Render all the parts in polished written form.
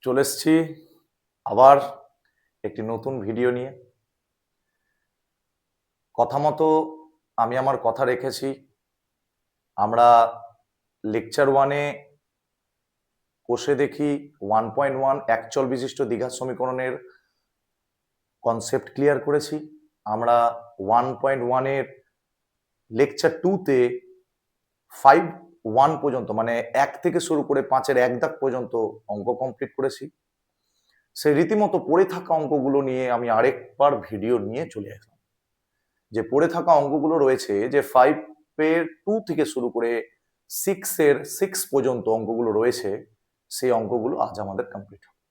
চলে এসেছি আবার একটি নতুন ভিডিও নিয়ে। কথা মতো আমি আমার কথা রেখেছি। আমরা লেকচার 1-এ কোষে দেখি 1.1 একচল বিশিষ্ট দ্বিঘাত সমীকরণের কনসেপ্ট ক্লিয়ার করেছি। আমরা 1.1-এর লেকচার 2-তে 5.1 পর্যন্ত মানে 1 থেকে শুরু করে 5-এর 1 দাগ পর্যন্ত অঙ্ক কমপ্লিট করেছি। সেই রীতিমতো পড়ে থাকা অঙ্কগুলো নিয়ে আমি আরেকবার ভিডিও নিয়ে চলে আসলাম। যে পড়ে থাকা অঙ্কগুলো রয়েছে, যে 5-এর 2 থেকে শুরু করে 6-এর 6 পর্যন্ত অঙ্কগুলো রয়েছে, সেই অঙ্কগুলো আজ আমাদের কমপ্লিট হবে।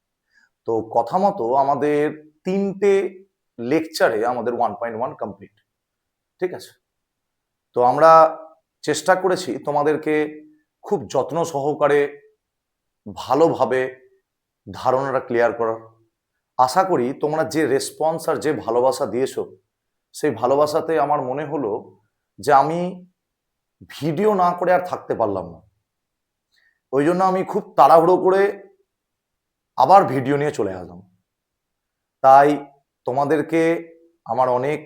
তো কথা মতো আমাদের 3টে লেকচারে আমাদের 1.1 কমপ্লিট। ঠিক আছে, তো আমরা চেষ্টা করেছি তোমাদেরকে খুব যত্ন সহকারে ভালোভাবে ধারণাটা ক্লিয়ার করার। আশা করি তোমরা যে রেসপন্স আর যে ভালোবাসা দিয়েছো, সেই ভালোবাসাতে আমার মনে হলো যে আমি ভিডিও না করে আর থাকতে পারলাম না। ওই জন্য আমি খুব তাড়াহুড়ো করে আবার ভিডিও নিয়ে চলে আসলাম। তাই তোমাদেরকে আমার অনেক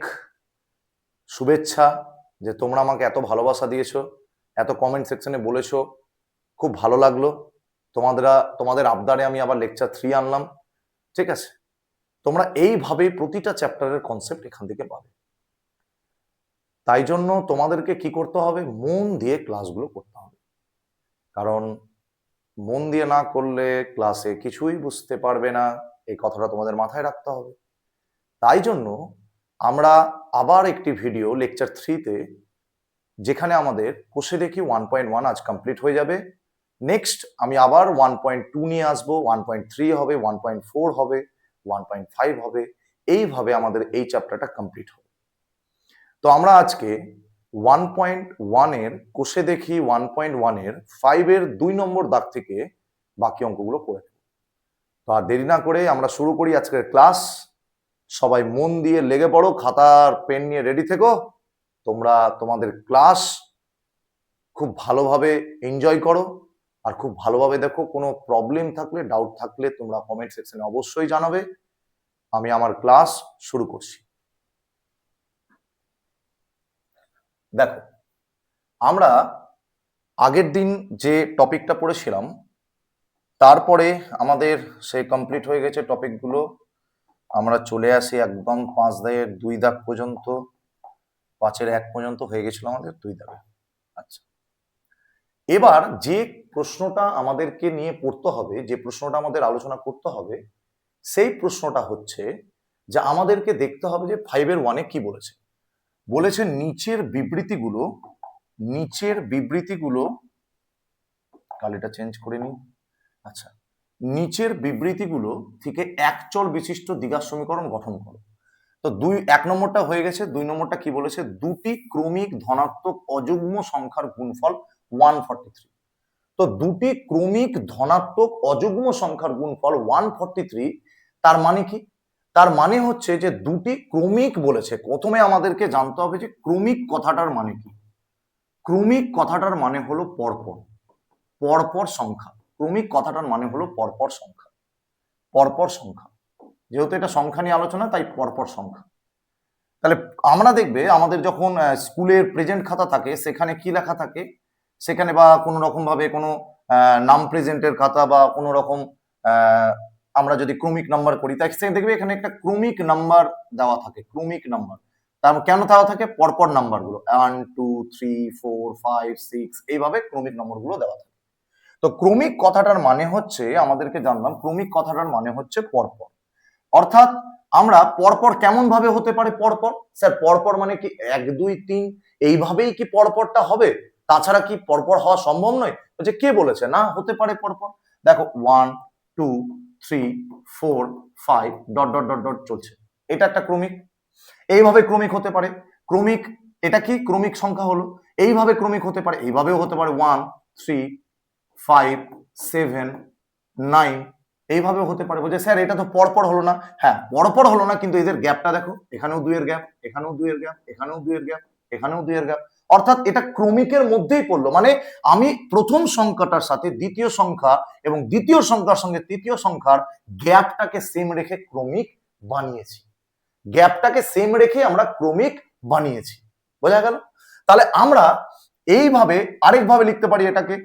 শুভেচ্ছা যে তোমরা আমাকে এত ভালোবাসা দিয়েছো, এত কমেন্ট সেকশনে বলেছো, খুব ভালো লাগলো। তোমাদের আবদারে আমি আবার লেকচার 3 আনলাম। ঠিক আছে, তোমরা এইভাবে প্রতিটা চ্যাপ্টারের কনসেপ্ট এখান থেকে পাবে। তাই জন্য তোমাদেরকে কি করতে হবে, মন দিয়ে ক্লাসগুলো করতে হবে। কারণ মন দিয়ে না করলে ক্লাসে কিছুই বুঝতে পারবে না, এই কথাটা তোমাদের মাথায় রাখতে হবে। তাই জন্য আমরা আবার একটি ভিডিও লেকচার 3-তে, যেখানে আমাদের কোষে দেখি 1.1 আজ কমপ্লিট হয়ে যাবে। নেক্সট আমি আবার 1.2 নিয়ে আসবো, 1.3 হবে, 1.4 হবে, 1.5 হবে, এইভাবে আমাদের এই চ্যাপ্টারটা কমপ্লিট হবে। তো আমরা আজকে 1.1-এর কোষে দেখি 1.1-এর 5-এর 2 নম্বর দাগ থেকে বাকি অঙ্কগুলো করে নেব। তো আর দেরি না করে আমরা শুরু করি আজকের ক্লাস। সবাই মন দিয়ে লেগে পড়ো, খাতার পেন নিয়ে রেডি থেকো। তোমরা তোমাদের ক্লাস খুব ভালোভাবে এনজয় করো আর খুব ভালোভাবে দেখো। কোনো প্রবলেম থাকলে, ডাউট থাকলে তোমরা কমেন্ট সেকশনে অবশ্যই জানাবে। আমি আমার ক্লাস শুরু করছি। দেখো, আমরা আগের দিন যে টপিকটা পড়েছিলাম, তারপরে আমাদের সেই কমপ্লিট হয়ে গেছে টপিকগুলো। আমরা চলে আসি একদম 5-এর 2 দাগ পর্যন্ত, 5-এর 1 পর্যন্ত হয়ে গেছিল আমাদের 2 দাগে। আচ্ছা, এবার যে প্রশ্নটা আমাদেরকে নিয়ে পড়তে হবে, যে প্রশ্নটা আমাদের আলোচনা করতে হবে, সেই প্রশ্নটা হচ্ছে যে আমাদেরকে দেখতে হবে যে 5-এর 1-এ কি বলেছে। বলেছে নিচের বিবৃতিগুলো কালিটা চেঞ্জ করে নিই। আচ্ছা, নিচের বিবৃতিগুলো থেকে একচল বিশিষ্ট দ্বিঘাত সমীকরণ গঠন করো। তো 1 নম্বরটা হয়ে গেছে। 2 নম্বরটা কি বলেছে, দুটি ক্রমিক ধনাত্মক অযুগ্ম সংখ্যার গুণফল 143। তো দুটি ক্রমিক ধনাত্মক অযুগ্ম সংখ্যার গুণফল 143, তার মানে কি? তার মানে হচ্ছে যে দুটি ক্রমিক বলেছে। প্রথমে আমাদেরকে জানতে হবে যে ক্রমিক কথাটার মানে কি। ক্রমিক কথাটার মানে হলো পরপর, পরপর সংখ্যা। ক্রমিক কথাটার মানে হলো পরপর সংখ্যা, পরপর সংখ্যা। যেহেতু এটা সংখ্যা নিয়ে আলোচনা, তাই পরপর সংখ্যা। তাহলে আমরা দেখবে আমাদের যখন স্কুলের প্রেজেন্ট খাতা থাকে, সেখানে কি লেখা থাকে, সেখানে বা কোনো রকম ভাবে কোনো নাম প্রেজেন্টের খাতা বা কোনো রকম আমরা যদি ক্রমিক নাম্বার করি, তাই সে দেখবে এখানে একটা ক্রমিক নাম্বার দেওয়া থাকে। ক্রমিক নাম্বার তার কেন দেওয়া থাকে? পরপর নাম্বারগুলো 1 2 3 4 5 6 এইভাবে ক্রমিক নম্বরগুলো দেওয়া থাকে। তো ক্রমিক কথাটার মানে হচ্ছে, আমাদেরকে জানলাম ক্রমিক কথাটার মানে হচ্ছে পরপর। অর্থাৎ আমরা পরপর কেমন ভাবে হতে পারে পরপর? স্যার পরপর মানে কি 1 2 3 এইভাবেই কি পরপরটা হবে? তাছাড়া কি পরপর হওয়া সম্ভব নয়? যে কে বলেছে না হতে পারে পরপর? দেখো 1 2 3 4 5 ডট ডট ডট ডট চলছে, এটা একটা ক্রমিক। এইভাবে ক্রমিক হতে পারে। ক্রমিক এটা কি ক্রমিক সংখ্যা হলো। এইভাবে ক্রমিক হতে পারে, এইভাবেও হতে পারে 1 3 5 7 9 এইভাবে হতে পারে। বলছে স্যার এটা তো পরপর হলো না। হ্যাঁ পরপর হলো না, কিন্তু এদের গ্যাপটা দেখো, এখানেও 2 এর গ্যাপ, এখানেও 2 এর গ্যাপ, এখানেও 2 এর গ্যাপ, এখানেও 2 এর গ্যাপ। অর্থাৎ এটা ক্রমিকের মধ্যেই পড়লো, মানে আমি প্রথম সংখ্যাটার সাথে দ্বিতীয় সংখ্যা এবং দ্বিতীয় সংখ্যার সঙ্গে তৃতীয় সংখ্যার গ্যাপটাকে সেম রেখে ক্রমিক বানিয়েছি, গ্যাপটাকে সেম রেখে আমরা ক্রমিক বানিয়েছি। বোঝা গেল? তাহলে আমরা এইভাবে আরেকভাবে লিখতে পারি এটাকে,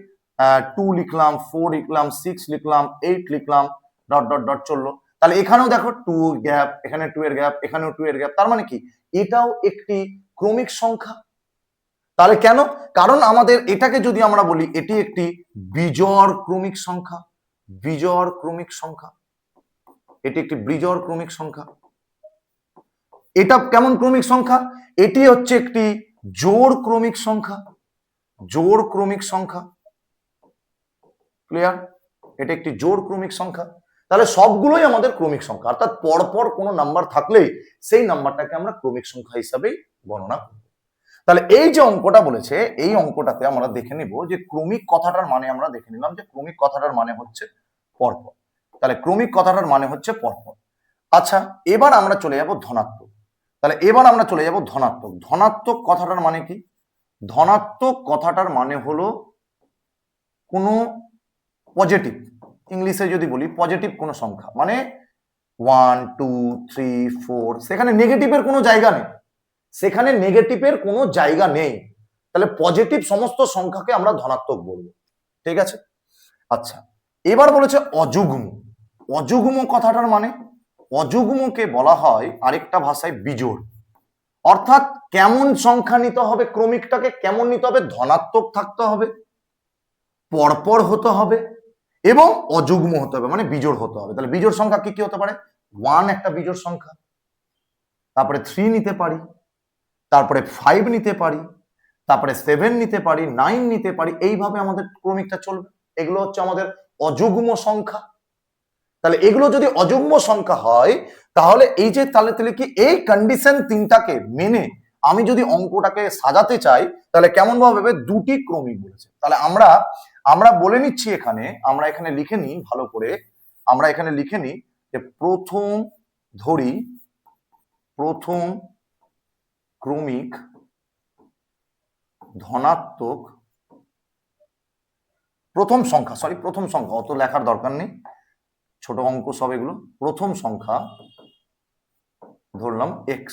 2 লিখলাম, 4 লিখলাম, 6 লিখলাম, 8 লিখলাম, ডট ডট ডট চললো। তাহলে এখানেও দেখো 2 গ্যাপ, এখানে 2 এর গ্যাপ, এখানেও 2 এর গ্যাপ, তার মানে কি এটাও একটি ক্রমিক সংখ্যা। তাহলে কেন? কারণ আমাদের এটাকে যদি আমরা বলি এটি একটি বিজোড় ক্রমিক সংখ্যা, বিজোড় ক্রমিক সংখ্যা, এটি একটি বিজোড় ক্রমিক সংখ্যা। এটা কেমন ক্রমিক সংখ্যা? এটি হচ্ছে একটি জোড় ক্রমিক সংখ্যা, জোড় ক্রমিক সংখ্যা। ক্লিয়ার? এটা একটি জোড় ক্রমিক সংখ্যা। তাহলে সবগুলোই আমাদের ক্রমিক সংখ্যা, অর্থাৎ পরপর কোনো নাম্বার থাকলেই সেই নাম্বারটাকে আমরা ক্রমিক সংখ্যা হিসাবেই গণনা করব। তাহলে এই যে অঙ্কটা বলেছে, এই অঙ্কটাতে আমরা দেখে নিব যে ক্রমিক কথাটার মানে, আমরা দেখে নিলাম যে ক্রমিক কথাটার মানে হচ্ছে পরপর। তাহলে ক্রমিক কথাটার মানে হচ্ছে পরপর। আচ্ছা, এবার আমরা চলে যাব ধনাত্মক। তাহলে এবার আমরা চলে যাব ধনাত্মক। ধনাত্মক কথাটার মানে কি? ধনাত্মক কথাটার মানে হলো কোনো পজিটিভ, ইংলিশে যদি বলি পজিটিভ কোনো সংখ্যা, মানে 1 2 3 4, সেখানে নেগেটিভের কোনো জায়গা নেই, সেখানে নেগেটিভের কোনো জায়গা নেই। তাহলে পজিটিভ সমস্ত সংখ্যাকে আমরা ধনাত্মক বলবো। ঠিক আছে? আচ্ছা, এবার বলেছে অযুগ্ম। অযুগ্ম কথাটার মানে, অযুগ্মকে বলা হয় আরেকটা ভাষায় বিজোড়। অর্থাৎ কেমন সংখ্যা নিতে হবে, ক্রমিকটাকে কেমন নিতে হবে? ধনাত্মক থাকতে হবে, পরপর হতে হবে এবং অযুগ্ম হতে হবে, মানে বিজোড় হতে হবে। তাহলে বিজোড় সংখ্যা কি কি হতে পারে? 1 একটা বিজোড় সংখ্যা, তারপরে 3 নিতে পারি, তারপরে 5 নিতে পারি, তারপরে 7 নিতে পারি, 9 নিতে পারি, এইভাবে আমাদের ক্রমিকটা চলবে। এগুলো হচ্ছে আমাদের অযুগ্ম সংখ্যা। তাহলে এগুলো যদি অযুগ্ম সংখ্যা হয়, তাহলে এই যে তাহলে কি এই কন্ডিশন তিনটাকে মেনে আমি যদি অঙ্কটাকে সাজাতে চাই, তাহলে কেমন ভাবে? দুটি ক্রমিক বলেছে। তাহলে আমরা বলে নিচ্ছি এখানে, আমরা এখানে লিখে নিই ভালো করে, আমরা এখানে লিখে নিই যে প্রথম ধরি, প্রথম ক্রমিক ধনাত্মক, প্রথম সংখ্যা, প্রথম সংখ্যা, অত লেখার দরকার নেই, ছোট অঙ্ক সব এগুলো। প্রথম সংখ্যা ধরলাম x,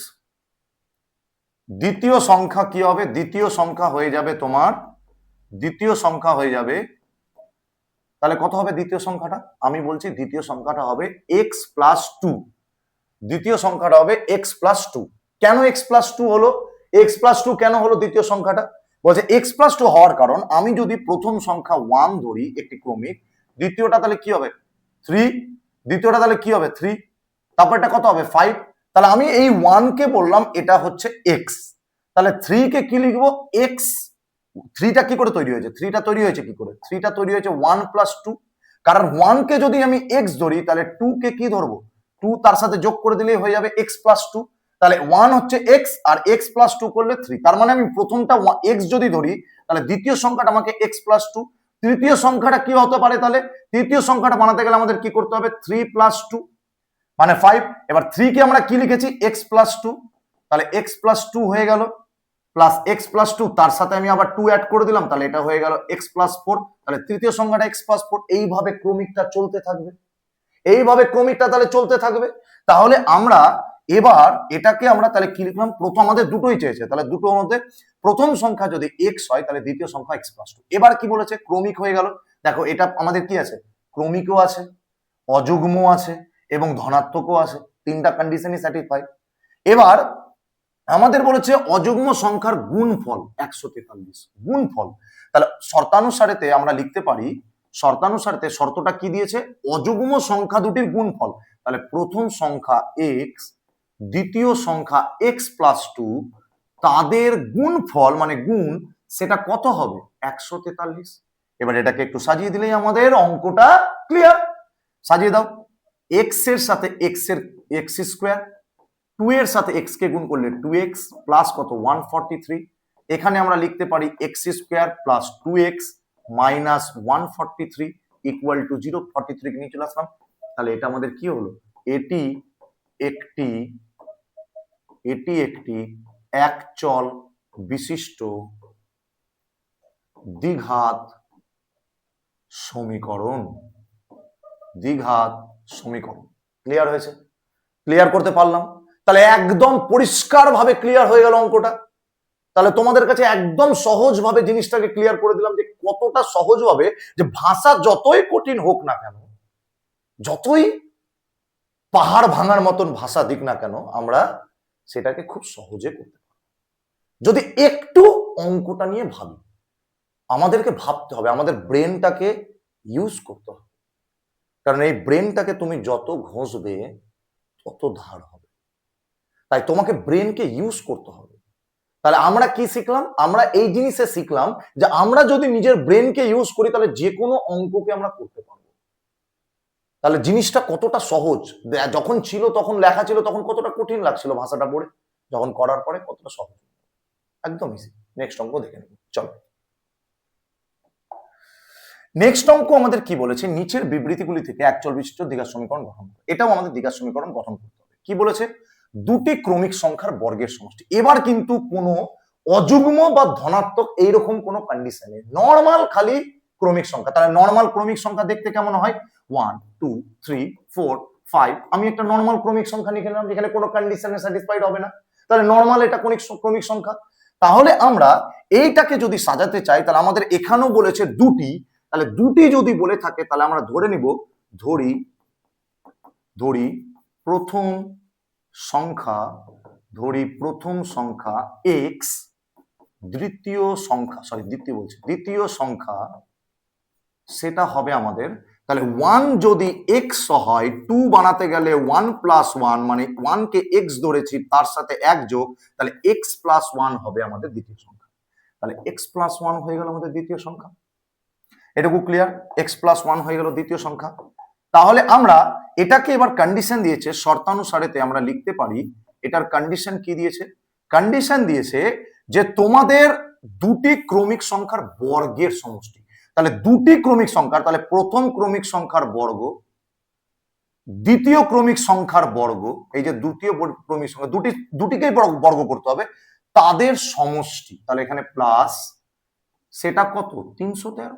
দ্বিতীয় সংখ্যা কি হবে? দ্বিতীয় সংখ্যা হয়ে যাবে তোমার, দ্বিতীয় সংখ্যা হয়ে যাবে, তাহলে কত হবে দ্বিতীয় সংখ্যাটা? আমি বলছি দ্বিতীয় সংখ্যাটা হবে x প্লাস 2। দ্বিতীয় সংখ্যাটা হবে x প্লাস 2। কেন x প্লাস 2 হলো? x প্লাস 2 কেন হলো দ্বিতীয় সংখ্যাটা? বলছে x প্লাস 2 হওয়ার কারণ, আমি যদি প্রথম সংখ্যা 1 ধরি একটি ক্রমিক, দ্বিতীয়টা তাহলে কি হবে? 3, দ্বিতীয়টা তাহলে কি হবে? 3, তারপর এটা কত হবে? 5। তাহলে আমি এই 1 কে বললাম এটা হচ্ছে x, তাহলে 3 কে কি লিখবো? x। 3টা কি করে তৈরি হয়েছে? 3টা তৈরি হয়েছে কি করে? 3টা তৈরি হয়েছে 1 প্লাস 2, কারণ 1 কে যদি আমি x ধরি, তাহলে 2 কে কি ধরবো? 2 তার সাথে যোগ করে দিলেই হয়ে যাবে x প্লাস 2। তাহলে 1 হচ্ছে x আর x প্লাস 2 করলে 3, তার মানে আমি প্রথমটা x যদি ধরি, তাহলে দ্বিতীয় সংখ্যাটা আমাকে x প্লাস 2। তৃতীয় সংখ্যাটা কি হতে পারে? তাহলে তৃতীয় সংখ্যাটা বানাতে গেলে আমাদের কি করতে হবে? 3 প্লাস 2 মানে 5। এবার 3 কে আমরা কি লিখেছি? x প্লাস 2, তাহলে x প্লাস 2 হয়ে গেল, প্লাস x প্লাস 2, তার সাথে আমি আবার 2 অ্যাড করে দিলাম, তাহলে এটা হয়ে গেল x প্লাস 4। তাহলে তৃতীয় সংখ্যাটা x প্লাস 4। এইভাবে ক্রমিকটা চলতে থাকবে, এইভাবে ক্রমিকটা তাহলে চলতে থাকবে। তাহলে আমরা এবার এটাকে আমরা তাহলে কি লিখলাম? প্রথম আমাদের দুটোই চেয়েছে, তাহলে দুটোর মধ্যে প্রথম সংখ্যা যদি x হয়, তাহলে দ্বিতীয় সংখ্যা x প্লাস 2। এবার কি বলেছে? ক্রমিক হয়ে গেল। দেখো এটা আমাদের কি আছে? ক্রমিকও আছে, অযুগ্ম আছে এবং ধনাত্মকও আছে, তিনটা কন্ডিশনই স্যাটিসফাই। এবার আমাদের বলেছে অযুগ্ম সংখ্যার গুণফল 143, গুণফল। তাহলে শর্তানুসারেতে আমরা লিখতে পারি, শর্তানুসারেতে শর্তটা কি দিয়েছে? অযুগ্ম সংখ্যা দুটির গুণফল। তাহলে প্রথম সংখ্যা x, দ্বিতীয় সংখ্যা x প্লাস 2, তাদের গুণফল মানে গুণ, সেটা কত হবে? 143। এবার এটাকে একটু সাজিয়ে দিলেই আমাদের অঙ্কটা ক্লিয়ার। সাজিয়ে দাও। x এর সাথে x এর x স্কোয়ার, 2 এর সাথে x কে গুণ করলে 2x প্লাস কত? 143। এখানে আমরা লিখতে পারি x square plus 2x minus 143 equal to 0। 43 কে নিয়ে চলে আসলাম। তাহলে এটা আমাদের কি হলো? এটি একটি একচল বিশিষ্ট দ্বিঘাত সমীকরণ। দ্বিঘাত সমীকরণ। ক্লিয়ার হয়েছে? ক্লিয়ার করতে পারলাম? তাহলে একদম পরিষ্কার ভাবে ক্লিয়ার হয়ে গেল অঙ্কটা। তাহলে তোমাদের কাছে একদম সহজভাবে জিনিসটাকে ক্লিয়ার করে দিলাম যে কতটা সহজভাবে, যে ভাষা যতই কঠিন হোক না কেন, যতই পাহাড় ভাঙার মতন ভাষা দিক না কেন, আমরা সেটাকে খুব সহজে করতে পারি যদি একটু অঙ্কটা নিয়ে ভাবি। আমাদেরকে ভাবতে হবে, আমাদের ব্রেনটাকে ইউজ করতে হবে, কারণ এই ব্রেনটাকে তুমি যত ঘষবে তত ধার হবে। তাই তোমাকে ব্রেনকে ইউজ করতে হবে। তাহলে আমরা কি শিখলাম? আমরা এই জিনিসে শিখলাম যে আমরা যদি নিজের ব্রেনকে ইউজ করি তাহলে যে কোনো অঙ্ককে আমরা করতে পারবো। তাহলে জিনিসটা কতটা সহজ, যখন ছিল তখন লেখা ছিল তখন কতটা কঠিন লাগছিল ভাষাটা পড়ে, যখন করার পরে কতটা সহজ, একদম ইজি। নেক্সট অঙ্ক দেখে নেব, চলো। নেক্সট অঙ্ক আমাদের কি বলেছে, নিচের বিবৃতিগুলি থেকে একচল বিশিষ্ট দ্বিঘাত সমীকরণ গঠন করো। এটাও আমাদের দ্বিঘাত সমীকরণ গঠন করতে হবে। কি বলেছে? দুটি ক্রমিক সংখ্যার বর্গের সমষ্টি। এবার কিন্তু কোনো অযুগ্ম বা ধনাত্মক এইরকম কোনো কন্ডিশন নেই, নর্মাল খালি ক্রমিক সংখ্যা। তাহলে নর্মাল ক্রমিক সংখ্যা দেখতে কেমন হয়? 1 2 3 4 5। আমি একটা নর্মাল ক্রমিক সংখ্যা লিখে নিলাম যেখানে কোনো কন্ডিশনে স্যাটিসফাইড হবে না। তাহলে নর্মাল এটা ক্রমিক সংখ্যা। তাহলে আমরা এইটাকে যদি সাজাতে চাই তাহলে আমাদের এখানেও বলেছে দুটি, তাহলে দুটি যদি বলে থাকে তাহলে আমরা ধরে নিব, ধরি প্রথম সংখ্যা, x, দ্বিতীয় সংখ্যা সেটা হবে আমাদের, তাহলে 1 যদি x হয়, 2 বানাতে গেলে 1 + 1 মানে 1 কে x ধরেছি তার সাথে 1 যোগ, তাহলে x + 1 হবে আমাদের দ্বিতীয় সংখ্যা। তাহলে x + 1 হয়ে গেল আমাদের দ্বিতীয় সংখ্যা। এটুকু ক্লিয়ার? x + 1 হয়ে গেল দ্বিতীয় সংখ্যা। তাহলে আমরা এটাকে এবার কন্ডিশন দিয়েছে শর্তানুসারেতে আমরা লিখতে পারি। এটার কন্ডিশন কি দিয়েছে? কন্ডিশন দিয়েছে যে তোমাদের দুটি ক্রমিক সংখ্যার বর্গের সমষ্টি। তাহলে দুটি ক্রমিক সংখ্যার, তাহলে প্রথম ক্রমিক সংখ্যার বর্গ, দ্বিতীয় ক্রমিক সংখ্যার বর্গ, এই যে দ্বিতীয় ক্রমিক সংখ্যা দুটিকেই বর্গ করতে হবে, তাদের সমষ্টি। তাহলে এখানে প্লাস, সেটা কত? 313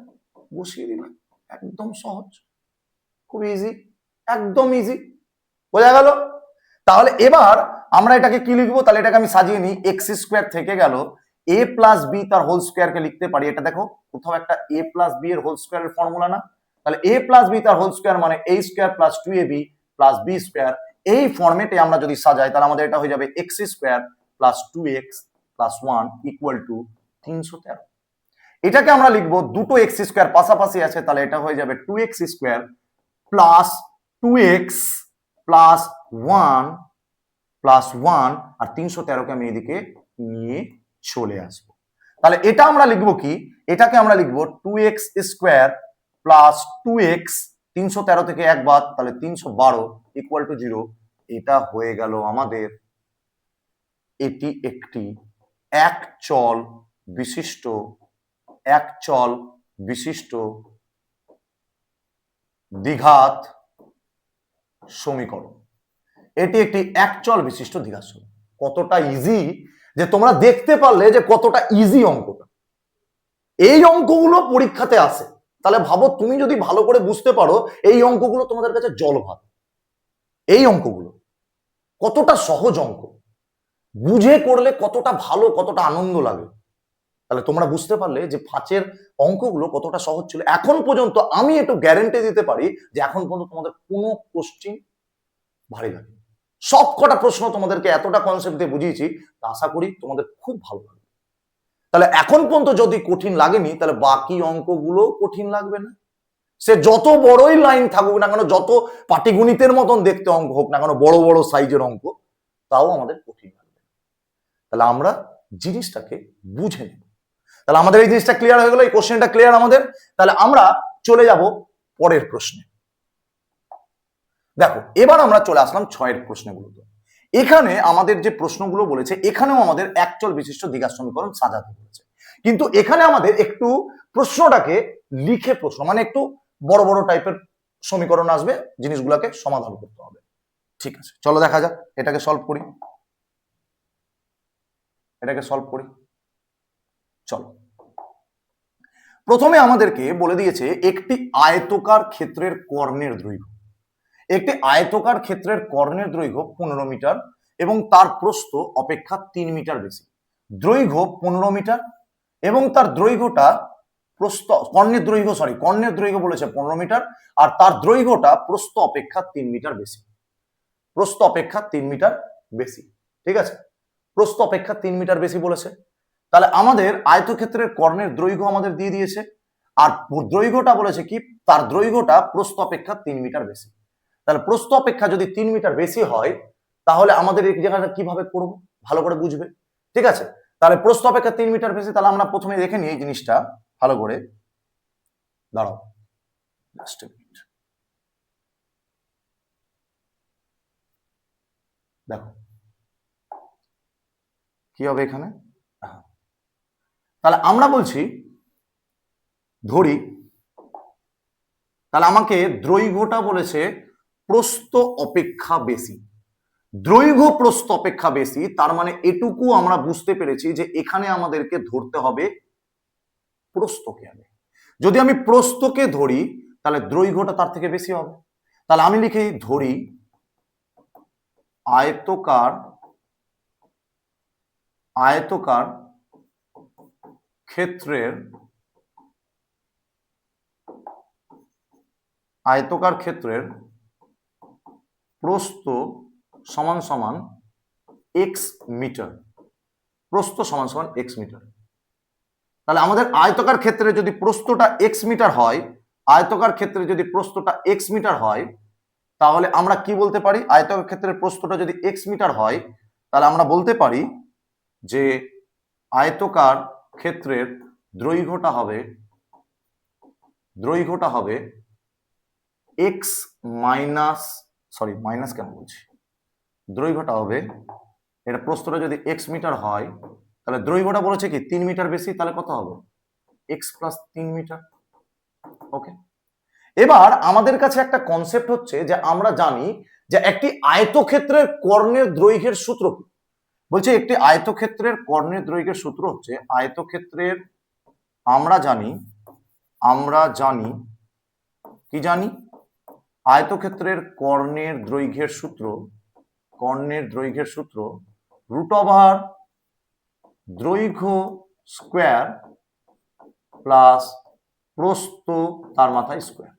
বসিয়ে দিলাম। একদম সহজ, খুব ইজি, একদম ইজি। বোঝা গেল? তাহলে এবার আমরা এটাকে কি লিখবো? তাহলে এটাকে আমি সাজিয়ে নিই। এক্স স্কোয়ার থেকে গেল a প্লাস বি তার হোল স্কোয়ারকে লিখতে পারি। এটা দেখো কোথাও একটা a প্লাস বি এর হোল স্কোয়ারের ফর্মুলা না? তাহলে a প্লাস বি তার হোল স্কোয়ার মানে a square plus 2ab plus b square. এই ফর্মেটে আমরা যদি সাজাই তাহলে আমাদের এটা হয়ে যাবে x square plus 2x plus 1 equal to 313। এটাকে আমরা লিখবো, দুটো এক্স স্কোয়ার পাশাপাশি আছে, তাহলে এটা হয়ে যাবে 2x square plus 2x plus 1 plus 1, আর 313কে আমি এদিকে নিয়ে চলে আসবো। তাহলে এটা আমরা লিখবো কি? এটাকে আমরা লিখবো 2x স্কোয়ার প্লাস 2x, 313 থেকে 1 বাদ, তাহলে 312 ইকুয়াল টু 0। এটা হয়ে গেল আমাদের, এটি একটি একচল বিশিষ্ট দ্বিঘাত সমীকরণ। এটি একটি একচল বিশিষ্ট দ্বিঘাত সমীকরণ। কতটা ইজি, যে তোমরা দেখতে পারলে যে কতটা ইজি অঙ্কটা। এই অঙ্কগুলো পরীক্ষাতে আসে, তাহলে ভাবো তুমি যদি ভালো করে বুঝতে পারো এই অঙ্কগুলো তোমাদের কাছে জলভাত। এই অঙ্কগুলো কতটা সহজ অঙ্ক, বুঝে করলে কতটা ভালো, কতটা আনন্দ লাগে। তাহলে তোমরা বুঝতে পারলে যে 5-এর অঙ্কগুলো কতটা সহজ ছিল। এখন পর্যন্ত আমি একটু গ্যারান্টি দিতে পারি যে এখন পর্যন্ত তোমাদের কোনো কোশ্চিন ভারী লাগে। সব কটা প্রশ্ন তোমাদেরকে এতটা কনসেপ্ট দিয়ে বুঝিয়েছি, আশা করি তোমাদের খুব ভালো লাগবে। তাহলে এখন পর্যন্ত যদি কঠিন লাগেনি তাহলে বাকি অঙ্কগুলো কঠিন লাগবে না। সে যত বড়ই লাইন থাকুক না কেন, যত পাটিগণিতের মতন দেখতে অঙ্ক হোক না কেন, বড় বড় সাইজের অঙ্ক, তাও আমাদের কঠিন লাগবে। তাহলে আমরা জিনিসটাকে বুঝে নেব। তাহলে আমাদের এই জিনিসটা ক্লিয়ার হয়ে গেল, এই কোশ্চেনটা ক্লিয়ার আমাদের। তাহলে আমরা চলে যাব পরের প্রশ্নে। দেখো এবার আমরা চলে আসলাম 6-এর প্রশ্নগুলোতে। এখানে আমাদের যে প্রশ্নগুলো বলেছে, এখানেও আমাদের একচল বিশিষ্ট দ্বিঘাত সমীকরণ সাজাতে বলেছে, কিন্তু এখানে আমাদের একটু প্রশ্নটাকে লিখে প্রশ্ন, মানে একটু বড় বড় টাইপের সমীকরণ আসবে, জিনিসগুলোকে সমাধান করতে হবে। ঠিক আছে, চলো দেখা যাক, এটাকে সলভ করি। চলো প্রথমে আমাদেরকে বলে দিয়েছে একটি আয়তকার ক্ষেত্রের কর্ণের দৈর্ঘ্য। একটি আয়তকার ক্ষেত্রের কর্ণের দৈর্ঘ্য 15 মিটার এবং তার প্রস্থ অপেক্ষা 3 মিটার বেশি। দৈর্ঘ্য 15 মিটার এবং তার দৈর্ঘ্যটা কর্ণের দৈর্ঘ্য বলেছে 15 মিটার আর তার দৈর্ঘ্যটা প্রস্থ অপেক্ষা 3 মিটার বেশি। প্রস্থ অপেক্ষা 3 মিটার বেশি, ঠিক আছে? প্রস্থ অপেক্ষা 3 মিটার বেশি বলেছে। তাহলে আমাদের আয়তক্ষেত্রের কর্ণের দৈর্ঘ্য আমাদের দিয়ে দিয়েছে আর দৈর্ঘ্যটা বলেছে কি, তার দৈর্ঘ্যটা প্রস্থ অপেক্ষা 3 মিটার বেশি। তাহলে প্রস্থ অপেক্ষা যদি 3 মিটার বেশি হয় তাহলে আমাদের এই জায়গাটা কিভাবে করব ভালো করে বুঝবে, ঠিক আছে? তাহলে প্রস্থ অপেক্ষা 3 মিটার বেশি, তাহলে আমরা প্রথমে দেখে নিই এই জিনিসটা ভালো করে। দাঁড়াও জাস্ট এ মিনিট, দেখো কি হবে এখানে। তাহলে আমরা বলছি ধরি, তাহলে আমাকে দৈর্ঘ্যটা বলেছে প্রস্থ অপেক্ষা বেশি। দৈর্ঘ্য প্রস্থ অপেক্ষা বেশি, তার মানে এটুকু আমরা বুঝতে পেরেছি যে এখানে আমাদেরকে ধরতে হবে প্রস্থকে। যদি আমি প্রস্থকে ধরি তাহলে দৈর্ঘ্যটা তার থেকে বেশি হবে। তাহলে আমি লিখি ধরি আয়তকার ক্ষেত্রের প্রস্থ সমান সমান x মিটার। প্রস্থ সমান সমান x মিটার। তাহলে আমাদের আয়তকার ক্ষেত্রে যদি প্রস্থটা x মিটার হয়, তাহলে আমরা কি বলতে পারি? আয়তকার ক্ষেত্রের প্রস্থটা যদি x মিটার হয় তাহলে আমরা বলতে পারি যে আয়তকার ক্ষেত্রের দৈর্ঘ্যটা হবে x মাইনাস কেন বলছি, দৈর্ঘ্যটা হবে, এটা প্রস্থটা যদি x মিটার হয় তাহলে দৈর্ঘ্যটা বলেছে কি 3 মিটার বেশি, তাহলে কত হবে x প্লাস 3 মিটার। ওকে, এবার আমাদের কাছে একটা কনসেপ্ট হচ্ছে যে আমরা জানি যে একটি আয়তক্ষেত্রের কর্ণের দৈর্ঘ্যের সূত্র কি। বলছে একটি আয়তক্ষেত্রের কর্ণের দৈর্ঘ্যের সূত্র হচ্ছে আয়তক্ষেত্রের, আমরা জানি আয়তক্ষেত্রের কর্ণের দৈর্ঘ্যের সূত্র রুট ওভার দৈর্ঘ্য স্কয়ার প্লাস প্রস্থ তার মাথায় স্কয়ার।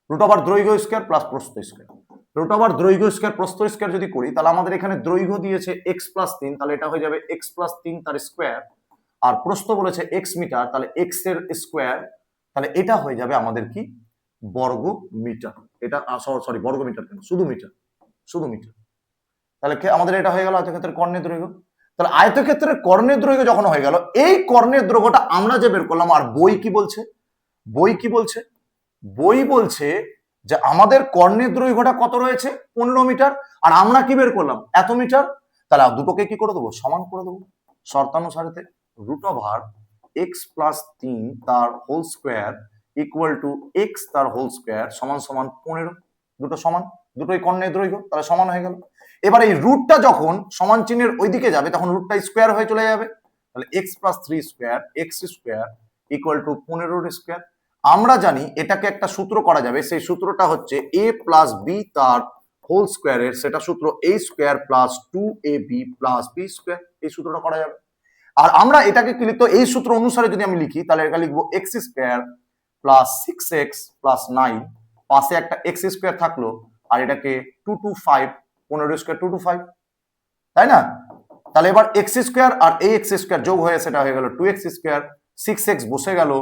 রুট ওভার দৈর্ঘ্য স্কয়ার প্লাস প্রস্থ স্কয়ার। রুট ওভার দৈর্ঘ্য স্কয়ার প্রস্থ স্কয়ার যদি করি তাহলে আমাদের এখানে দৈর্ঘ্য দিয়েছে x প্লাস 3, তাহলে এটা হয়ে যাবে x প্লাস 3 তার স্কয়ার, আর প্রস্থ বলেছে x মিটার, তাহলে x এর স্কয়ার, তাহলে এটা হয়ে যাবে আমাদের কি বর্গ মিটার। এটা সরি বর্গ মিটার কেন, শুধু মিটার। তাহলে আমাদের এটা হয়ে গেল আয়তক্ষেত্রের কর্ণের দৈর্ঘ্য। তাহলে আয়তক্ষেত্রের কর্ণের দৈর্ঘ্য যখন হয়ে গেল, এই কর্ণের দৈর্ঘ্যটা আমরা যে বের করলাম, আর বই কি বলছে বই বলছে যে আমাদের কর্ণের দৈর্ঘ্যটা কত রয়েছে 15 মিটার, আর আমরা কি বের করলাম এত মিটার। তাহলে দুটোকে কি করে দেবো, সমান করে দেবো শর্তানুসারেতে। রুট ওভার x প্লাস 3 তার whole square equal to x তার হোল স্কয়ার সমান সমান 15। দুটো সমান, দুটোই কর্ণের দৈর্ঘ্য, তাহলে সমান হয়ে গেল। এবার এই রুটটা যখন সমান চিহ্নের ওইদিকে যাবে তখন রুটটা স্কয়ার হয়ে চলে যাবে, তাহলে x plus 3 square x square equal two 15 square. আমরা জানি এটাকে একটা সূত্র করা যাবে, সেই সূত্রটা হচ্ছে a প্লাস বি তার হোল স্কয়ারের, সেটা সূত্র a square plus 2ab plus b square, এই সূত্রটা করা যাবে। আর আমরা এটাকে কি লিখতো, এই সূত্র অনুসারে যদি আমি লিখি তাহলে এটা লিখবো x square plus 6x plus 9, পাশে একটা x স্কয়ার থাকলো, আর এটাকে 225 15 স্কয়ার 225, তাই না? তাহলে এবার x স্কয়ার আর এই x স্কয়ার যোগ হয়ে সেটা হয়ে গেল 2x স্কয়ার, 6x বসে গেল,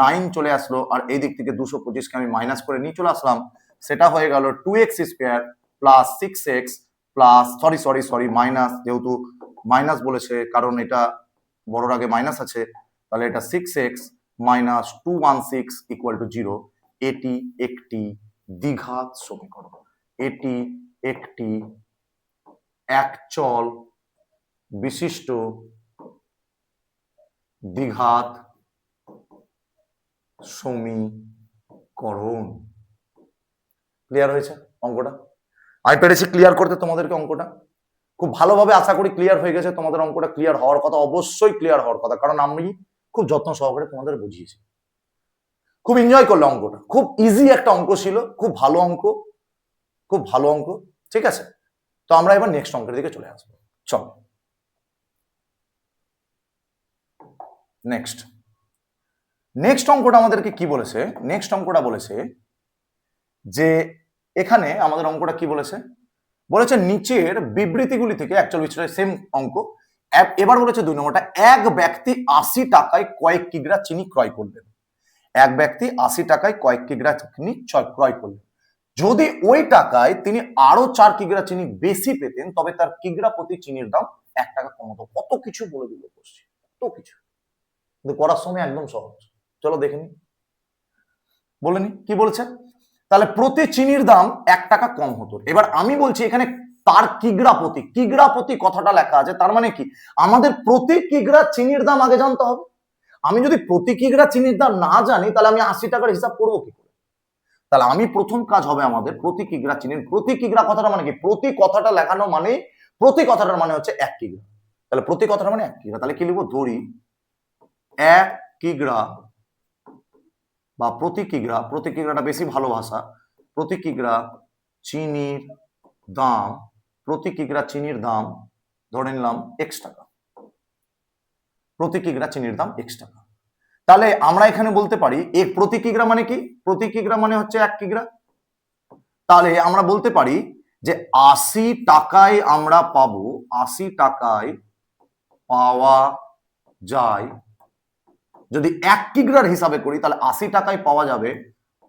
9 চলে আসলো, আর এই দিক থেকে 225কে আমি মাইনাস করে নিয়ে চলে আসলাম, সেটা হয়ে গেল 2x square plus 6x plus sorry minus, যেহেতু মাইনাস বলেছে কারণ এটা বড়র আগে মাইনাস আছে, তাহলে এটা 6x মাইনাস 216 ইকুয়াল টু 0। এটি একটি দ্বিঘাত সমীকরণ, এটি একটি একচল বিশিষ্ট দ্বিঘাত সমীকরণ। ক্লিয়ার হয়েছে অঙ্কটা? আমি পেরেছি ক্লিয়ার করতে তোমাদেরকে অঙ্কটা খুব ভালোভাবে, আশা করি ক্লিয়ার হয়ে গেছে। তোমাদের অঙ্কটা ক্লিয়ার হওয়ার কথা, অবশ্যই ক্লিয়ার হওয়ার কথা, কারণ আমি খুব যত্ন সহকারে তোমাদের বুঝিয়েছি। খুব এনজয় করলো অঙ্কটা, খুব ইজি একটা অঙ্ক ছিল, খুব ভালো অঙ্ক, খুব ভালো অঙ্ক। ঠিক আছে, তো আমরা এবার নেক্সট অঙ্কের দিকে চলে আসবো। চল নেক্সট নেক্সট অঙ্কটা আমাদেরকে কি বলেছে? নেক্সট অঙ্কটা বলেছে যে এখানে আমাদের অঙ্কটা কি বলেছে? বলেছে নিচের বিবৃতিগুলি থেকে, অ্যাকচুয়ালি সেম অঙ্ক। এবার বলেছে 2 নম্বরটা, এক ব্যক্তি 80 টাকায় কয়েক কিগ্রা চিনি ক্রয় করলেন। এক ব্যক্তি 80 টাকায় কয়েক কিগ্রা চিনি ক্রয় করলেন। যদি ওই টাকায় তিনি আরো 4 কিগ্রা চিনি বেশি পেতেন, তবে তার কিগ্রা প্রতি চিনির দাম 1 টাকা কম হতো। কত কিছু বলে দিল কোশ্চেন, কত কিছু, কিন্তু করার সময় একদম সহজ। চলো দেখে নি, বলেনি কি বলছে? তাহলে প্রতি চিনির দাম 1 টাকা কম হতো। এবার আমি বলছি এখানে তার কিগ্রা প্রতি কথাটা লেখা আছে, তার মানে কি আমাদের প্রতি কিগ্রা চিনির দাম আগে জানতে হবে। আমি যদি প্রতি কিগ্রা চিনির দাম না জানি, তাহলে আমি 80 টাকার হিসাব করবো কি করে? তাহলে আমি প্রথম কাজ হবে আমাদের প্রতি কিগ্রা চিনির, প্রতি কিগ্রা কথাটা মানে কি, প্রতি কথাটা লেখানো মানে, প্রতি কথাটার মানে হচ্ছে 1 কিগ্রা। তাহলে প্রতি কথাটা মানে 1 কিগ্রা, তাহলে কি লিখবো? ধরি 1 কিগ্রা বা প্রতি কিগ্রাটা বেশি ভালো ভাষা, প্রতি কিগ্রা চিনির দাম, প্রতি কিগ্রা চিনির দাম ধরে নিলাম x টাকা, প্রতি কিগ্রা চিনির দাম x টাকা। তাহলে আমরা এখানে বলতে পারি এক প্রতি কিগ্রা মানে কি, প্রতি কিগ্রা মানে হচ্ছে 1 কিগ্রা। তাহলে আমরা বলতে পারি যে 80 টাকায় আমরা পাবো, 80 টাকায় পাওয়া যায়, যদি 1 কিগ্রার হিসাবে করি তাহলে 80 টাকায় পাওয়া যাবে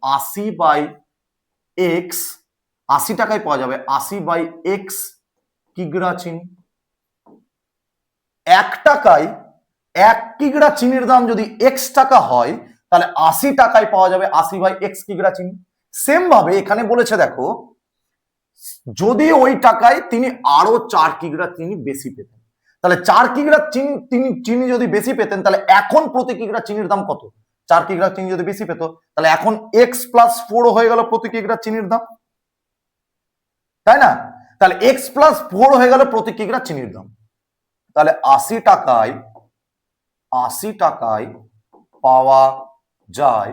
80/x, 80 টাকায় পাওয়া যাবে 80/x কিগ্রা চিনি। 1 টাকায় 1 কিগ্রা চিনির দাম যদি x টাকা হয়, তাহলে 80 টাকায় পাওয়া যাবে 80/x কিগ্রা চিনি। সেম ভাবে এখানে বলেছে দেখো, যদি ওই টাকায় তিনি আরো 4 কিগ্রা চিনি বেশি পেতেন, তাহলে 4 কিগ্রা চিনি যদি বেশি পেতেন, তাহলে এখন প্রতি কিগ্রা চিনির দাম কত? 4 কিগ্রা চিনি যদি বেশি পেত, তাহলে এখন x+4 হয়ে গেল প্রতি কিগ্রা চিনির দাম, তাই না? তাহলে x+4 হয়ে গেল প্রতি কিগ্রা চিনির দাম। তাহলে 80 টাকায় পাওয়া যায়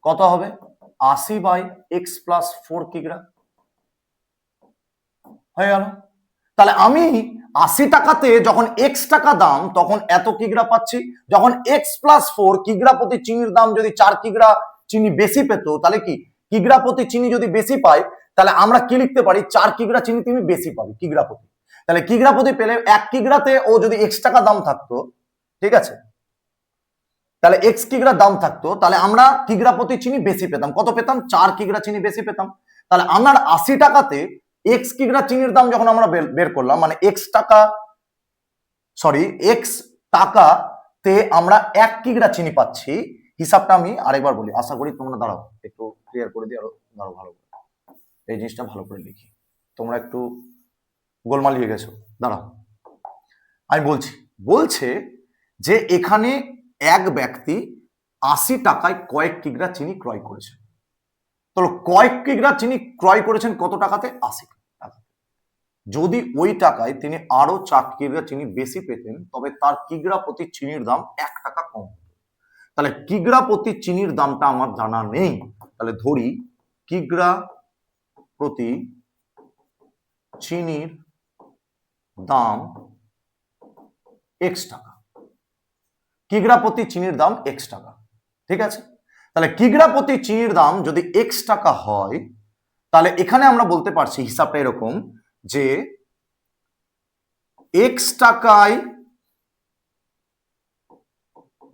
কত হবে? 80/x+4 কিগ্রা হয়ে গেল। তাহলে আমি 80 টাকাতে যখন x টাকা দাম, তখন এত কিগ্রা পাচ্ছি। যখন x+4 কিগ্রা প্রতি চিনির দাম যদি 4 কিগ্রা চিনি বেশি পেত, তাহলে কি কিগ্রা প্রতি চিনি যদি বেশি পাই, তাহলে আমরা কি লিখতে পারি? 4 কিগ্রা চিনি তুমি বেশি পাবে কিগ্রা প্রতি। তাহলে কিগ্রা প্রতি পেলে 1 কিগ্রাতে ও যদি x টাকা দাম থাকতো, ঠিক আছে, তাহলে x কিগ্রা দাম থাকতো, তাহলে আমরা কিগ্রা প্রতি চিনি বেশি পেতাম। কত পেতাম? 4 কিগ্রা চিনি বেশি পেতাম। তাহলে আমার 80 টাকাতে x কিগ্রা চিনির দাম যখন আমরা বের করলাম, মানে x টাকাতে আমরা 1 কিগ্রা চিনি পাচ্ছি। হিসাবটা আমি আরেকবার বলি, আশা করি তোমরা দাঁড়াও একটু ক্লিয়ার করে দিই, আরো দাঁড়াও ভালো করে এই জিনিসটা ভালো করে লিখি, তোমরা একটু গোলমাল হয়ে গেছো, দাঁড়াও আমি বলছে যে এখানে এক ব্যক্তি 80 টাকায় কয়েক কিগ্রা চিনি ক্রয় করেছেন। তো কয়েক কিগ্রা চিনি ক্রয় করেছেন কত টাকাতে? 80 টাকা। যদি ওই টাকায় তিনি আরো 4 কিগ্রা চিনি বেশি পেতেন, তবে তার কিগ্রা প্রতি চিনির দাম 1 টাকা কম হতো। তাহলে কিগ্রা প্রতি চিনির দামটা আমার জানা নেই, তাহলে ধরি কিগ্রা প্রতি চিনির দাম x টাকা, কিগ্রা প্রতি চিনির দাম x টাকা, ঠিক আছে। তাহলে কিগ্রা প্রতি চিনির দাম যদি x টাকা হয়, তাহলে এখানে আমরা বলতে পারছি হিসাবটা এরকম যে x টাকায়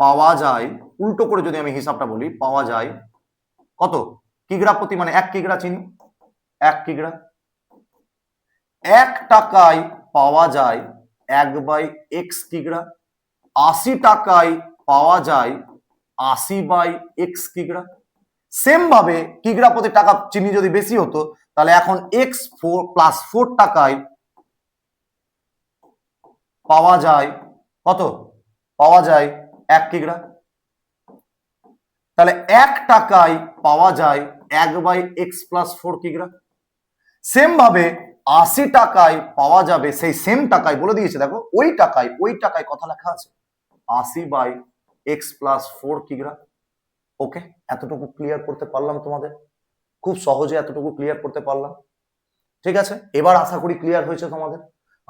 পাওয়া যায়, উল্টো করে যদি আমি হিসাবটা বলি, পাওয়া যায় কত কিগ্রা প্রতি, মানে 1 কিগ্রা চিনি, 1 কিগ্রা। 1 টাকায় পাওয়া যায় 1/x কিগ্রা। 80 টাকায় পাওয়া যায় 80/x কিগ্রা। সেম ভাবে কিগ্রা প্রতি টাকা চিনি যদি বেশি হতো, তাহলে এখন x+4 টাকায় পাওয়া যায় কত? পাওয়া যায় 1 কিগ্রা। তাহলে 1 টাকায় পাওয়া যায় 1/x+4 কিগ্রা। সেম ভাবে 80 টাকায় পাওয়া যাবে, সেই সেম টাকায় বলে দিয়েছে দেখো, ওই টাকায় কথা লেখা আছে 80/x+4 কিগ্রা। ওকে, এতটুকু ক্লিয়ার করতে পারলাম তোমাদের, খুব সহজে এতটুকু ক্লিয়ার করতে পারলাম। ঠিক আছে, এবার আশা করি ক্লিয়ার হয়েছে তোমাদের।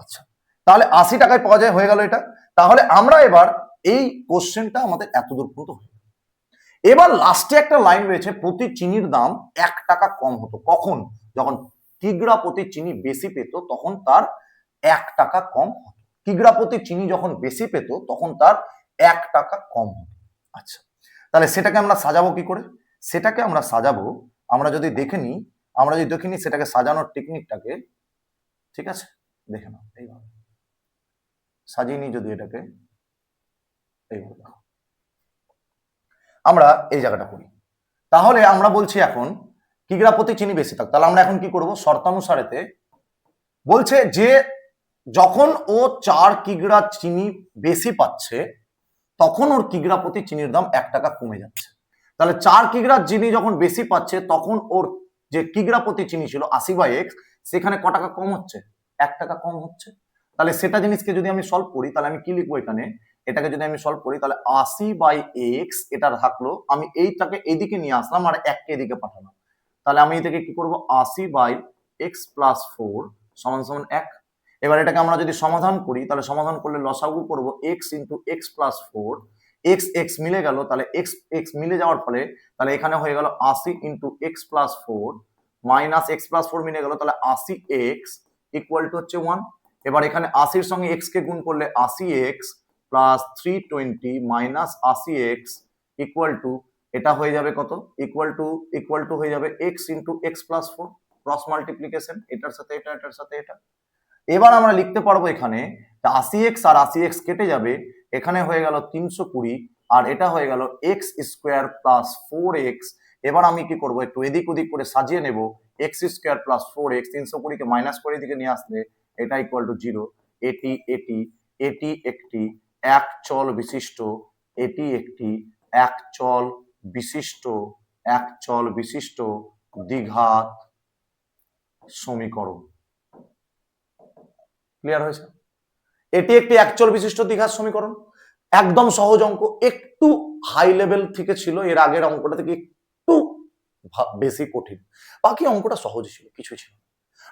আচ্ছা, তাহলে 80 টাকায় পাওয়া যায়, হয়ে গেল এটা। তাহলে আমরা এবার এই কোশ্চেনটা আমাদের এতদূর পর্যন্ত হয়ে গেল। এবার লাস্টে একটা লাইন রয়েছে, প্রতি চিনির দাম 1 টাকা কম হতো কখন? যখন কিগ্রা প্রতি চিনি বেশি পেত তখন তার 1 টাকা কম হতো। কিগ্রা প্রতি চিনি যখন বেশি পেত তখন তার 1 টাকা কম হতো। আচ্ছা, তাহলে সেটাকে আমরা সাজাবো কি করে? সেটাকে আমরা সাজাবো, আমরা যদি দেখে নিই সেটাকে সাজানোর টেকনিকটাকে। ঠিক আছে, দেখে নাও এইভাবে সাজিয়ে নিই যদি এটাকে, এইভাবে দেখো আমরা এই জায়গাটা করি। তাহলে আমরা বলছি এখন কিগ্রা প্রতি চিনি বেশি থাক, তাহলে আমরা এখন কি করব? শর্তানুসারেতে বলছে যে যখন ও 4 কিগ্রা চিনি বেশি পাচ্ছে তখন ওর কিগ্রা প্রতি চিনির দাম 1 টাকা কমে যাচ্ছে। তাহলে 4 কিগ্রা চিনি যখন বেশি পাচ্ছে তখন ওর যে কিগ্রা প্রতি চিনি ছিল 80/x, সেখানে ক টাকা কম হচ্ছে? 1 টাকা কম হচ্ছে। তাহলে সেটা জিনিসকে যদি আমি সলভ করি তাহলে আমি কি লিখবো এখানে? এটাকে যদি আমি সলভ করি তাহলে 80/x এটা থাকলো, আমি এইটাকে এদিকে নিয়ে আসলাম আর 1 কে এদিকে পাঠালাম। তাহলে আমি এটাকে কি করব? 80/x + 4 = 1। এবার এটাকে আমরা যদি সমাধান করি তাহলে সমাধান করলে লসাগু করব x × x + 4, x x মিলে গেল, তাহলে x x মিলে যাওয়ার ফলে তাহলে এখানে হয়ে গেল 80 × x + 4 - x + 4 মিলে গেল, তাহলে 80x = হচ্ছে 1। এবার এখানে 80 এর সঙ্গে x কে গুণ করলে 80x + 320 - 80x এটা হয়ে যাবে কত? ইকুয়াল টু হয়ে যাবে x × x + 4, ক্রস মাল্টিপ্লিকেশন, এটার সাথে এটা, এটার সাথে এটা। এবার আমরা লিখতে পারবো এখানে 80x আর 80x কেটে যাবে, এখানে হয়ে গেল 320 আর এটা হয়ে গেল x² + 4x। এবার আমি কি করব? একটু এদিক ওদিক করে সাজিয়ে নেব, x² + 4x 320 কে মাইনাস করে এদিকে নিয়ে আসলে এটা = 0। এটি এটি এটি একটি এক চল বিশিষ্ট, এটি একটি এক চল বিশিষ্ট দ্বিঘাত সমীকরণ। ক্লিয়ার হয়েছে? এটি একটি একচল বিশিষ্ট দ্বিঘাত সমীকরণ। একদম সহজ অঙ্ক, একটু হাই লেভেল থেকে ছিল, এর আগের অঙ্কটা থেকে একটু বেশি কঠিন। বাকি অঙ্কটা সহজ ছিল, কিছু ছিল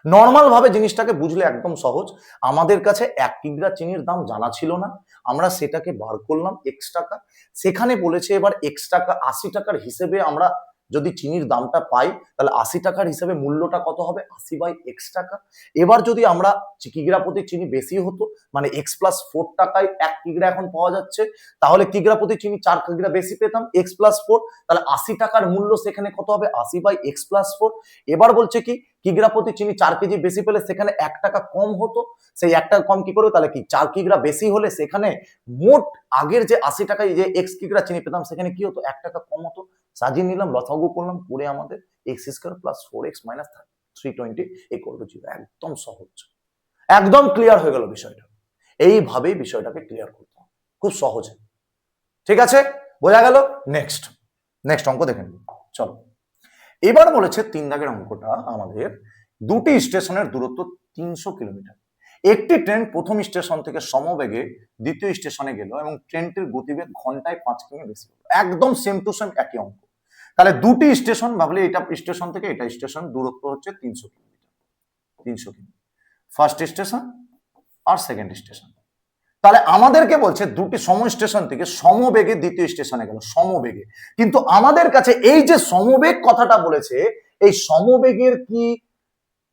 নর্মাল ভাবে জিনিসটাকে বুঝলে একদম সহজ। আমাদের কাছে 1 কিগ্রা চিনির দাম জানা ছিল না, আমরা সেটাকে বার করলাম x টাকা। সেখানে বলেছে এবার x টাকা 80 টাকার হিসেবে আমরা যদি চিনির দামটা পাই তাহলে 80 টাকার হিসেবে মূল্যটা কত হবে? 80/x টাকা। এবার যদি আমরা কিগ্রা প্রতি চিনি বেশি হতো, মানে x + 4 টাকায় 1 কিগ্রা এখন পাওয়া যাচ্ছে, তাহলে কিগ্রা প্রতি চিনি 4 কিগ্রা বেশি পেতাম, x + 4, তাহলে 80 টাকার মূল্য সেখানে কত হবে? 80/x + 4। এবার বলছে কি কিগ্রা প্রতি চিনি 4 কেজি বেশি পেলে সেখানে 1 টাকা কম হতো, সেই 1 টাকা কম কি করবে? তাহলে কি 4 কিগ্রা বেশি হলে সেখানে মোট আগের যে 80 টাকায় যে x কিগ্রা চিনি পেতাম সেখানে কি হতো? 1 টাকা কম হতো। সাজিয়ে নিলাম, লসাগু করলাম, করে আমাদের x² + 4x - 320 = 0। একদম সহজ, একদম ক্লিয়ার হয়ে গেল বিষয়টা। এইভাবেই বিষয়টাকে ক্লিয়ার করতে হবে, খুব সহজে। ঠিক আছে, বোঝা গেল? নেক্সট অঙ্ক দেখেন, চলো। এবার বলেছে 3 দাগের অঙ্কটা আমাদের, দুটি স্টেশনের দূরত্ব 300 কিলোমিটার। একটি ট্রেন প্রথম স্টেশন থেকে সমবেগে দ্বিতীয় স্টেশনে গেল এবং ট্রেনটির গতিবেগ ঘন্টায় 5 কিমি বেশি। একদম সেম টু সেম একই অঙ্ক। তাহলে দুটি স্টেশন ভাবলে এটা স্টেশন থেকে এটা স্টেশন দূরত্ব হচ্ছে 300 কিলোমিটার, 300 কিমি, ফার্স্ট স্টেশন আর সেকেন্ড স্টেশন। তাহলে আমাদেরকে বলছে দুটি সম স্টেশন থেকে সমবেগে দ্বিতীয় স্টেশনে গেল, সমবেগে। কিন্তু আমাদের কাছে এই যে সমবেগ কথাটা বলেছে, এই সমবেগের কি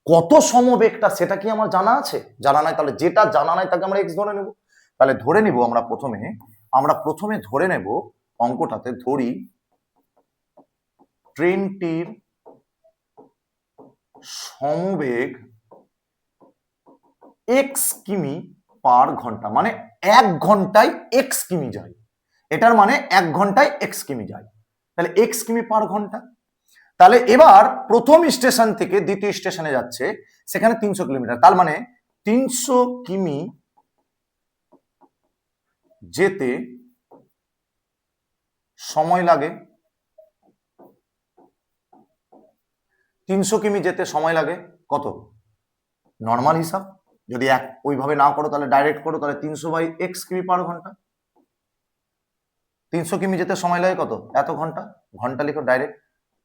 কত সমবেগটা সেটা কি আমার জানা আছে? জানা নাই। তাহলে যেটা জানা নাই তাকে আমরা x ধরে নেব। তাহলে ধরে নিব আমরা প্রথমে ধরে নেব, অঙ্কটাতে ধরি ট্রেনটির সমবেগ x কিমি পার ঘন্টা, মানে 1 ঘন্টায় x কিমি যায়, এটার মানে 1 ঘন্টায় x কিমি যায়, তাহলে x কিমি পার ঘন্টা। তাহলে এবার প্রথম স্টেশন থেকে দ্বিতীয় স্টেশনে যাচ্ছে, সেখানে 300 কিলোমিটার, তার মানে 300 কিমি যেতে সময় লাগে, 300 কিমি যেতে সময় লাগে কত? নর্মাল হিসাব, যদি ওইভাবে না করো তাহলে ডাইরেক্ট করো, তাহলে 300/x কিমি পার ঘন্টা। 300 কিমি যেতে সময় লাগে কত? এত ঘন্টা। ঘন্টা লিখো ডাইরেক্ট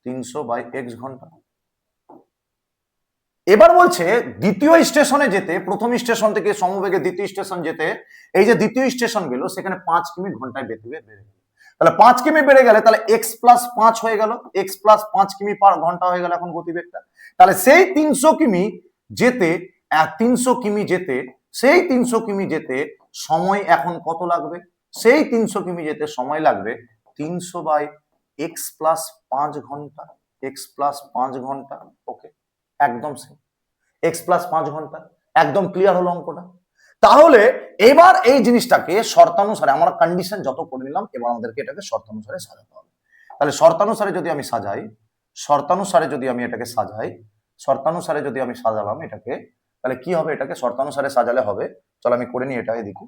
300/x ঘন্টা। এবার বলছে দ্বিতীয় স্টেশনে যেতে, প্রথম স্টেশন থেকে সমবেগে দ্বিতীয় স্টেশন যেতে, এই যে দ্বিতীয় স্টেশন গেল সেখানে 5 কিমি ঘন্টায় বেড়ে গেল। তাহলে 5 কিমি বেড়ে গেলে তাহলে x+5 হয়ে গেল, x+5 কিমি পার ঘন্টা হয়ে গেল এখন গতিবেগটা। তাহলে সেই 300 কিমি যেতে, 300 কিমি যেতে, সেই 300 কিমি যেতে সময় এখন কত লাগবে? সেই 300 কিমি যেতে সময় লাগবে 300/x+5 ঘন্টা, x+5 ঘন্টা। ওকে, একদম সেম, x+5 ঘন্টা। একদম ক্লিয়ার হলো অঙ্কটা। তাহলে এবার এই জিনিসটাকে শর্তানুসারে আমরা কন্ডিশন যত করে নিলাম, এবার আমাদেরকে এটাকে শর্তানুসারে সাজাতে হবে। তাহলে শর্তানুসারে যদি আমি সাজাই, শর্তানুসারে যদি আমি এটাকে সাজাই, শর্তানুসারে যদি আমি সাজালাম এটাকে, তাহলে কি হবে? এটাকে শর্তানুসারে সাজালে হবে, চলো আমি করে নিই এটা এদিকে।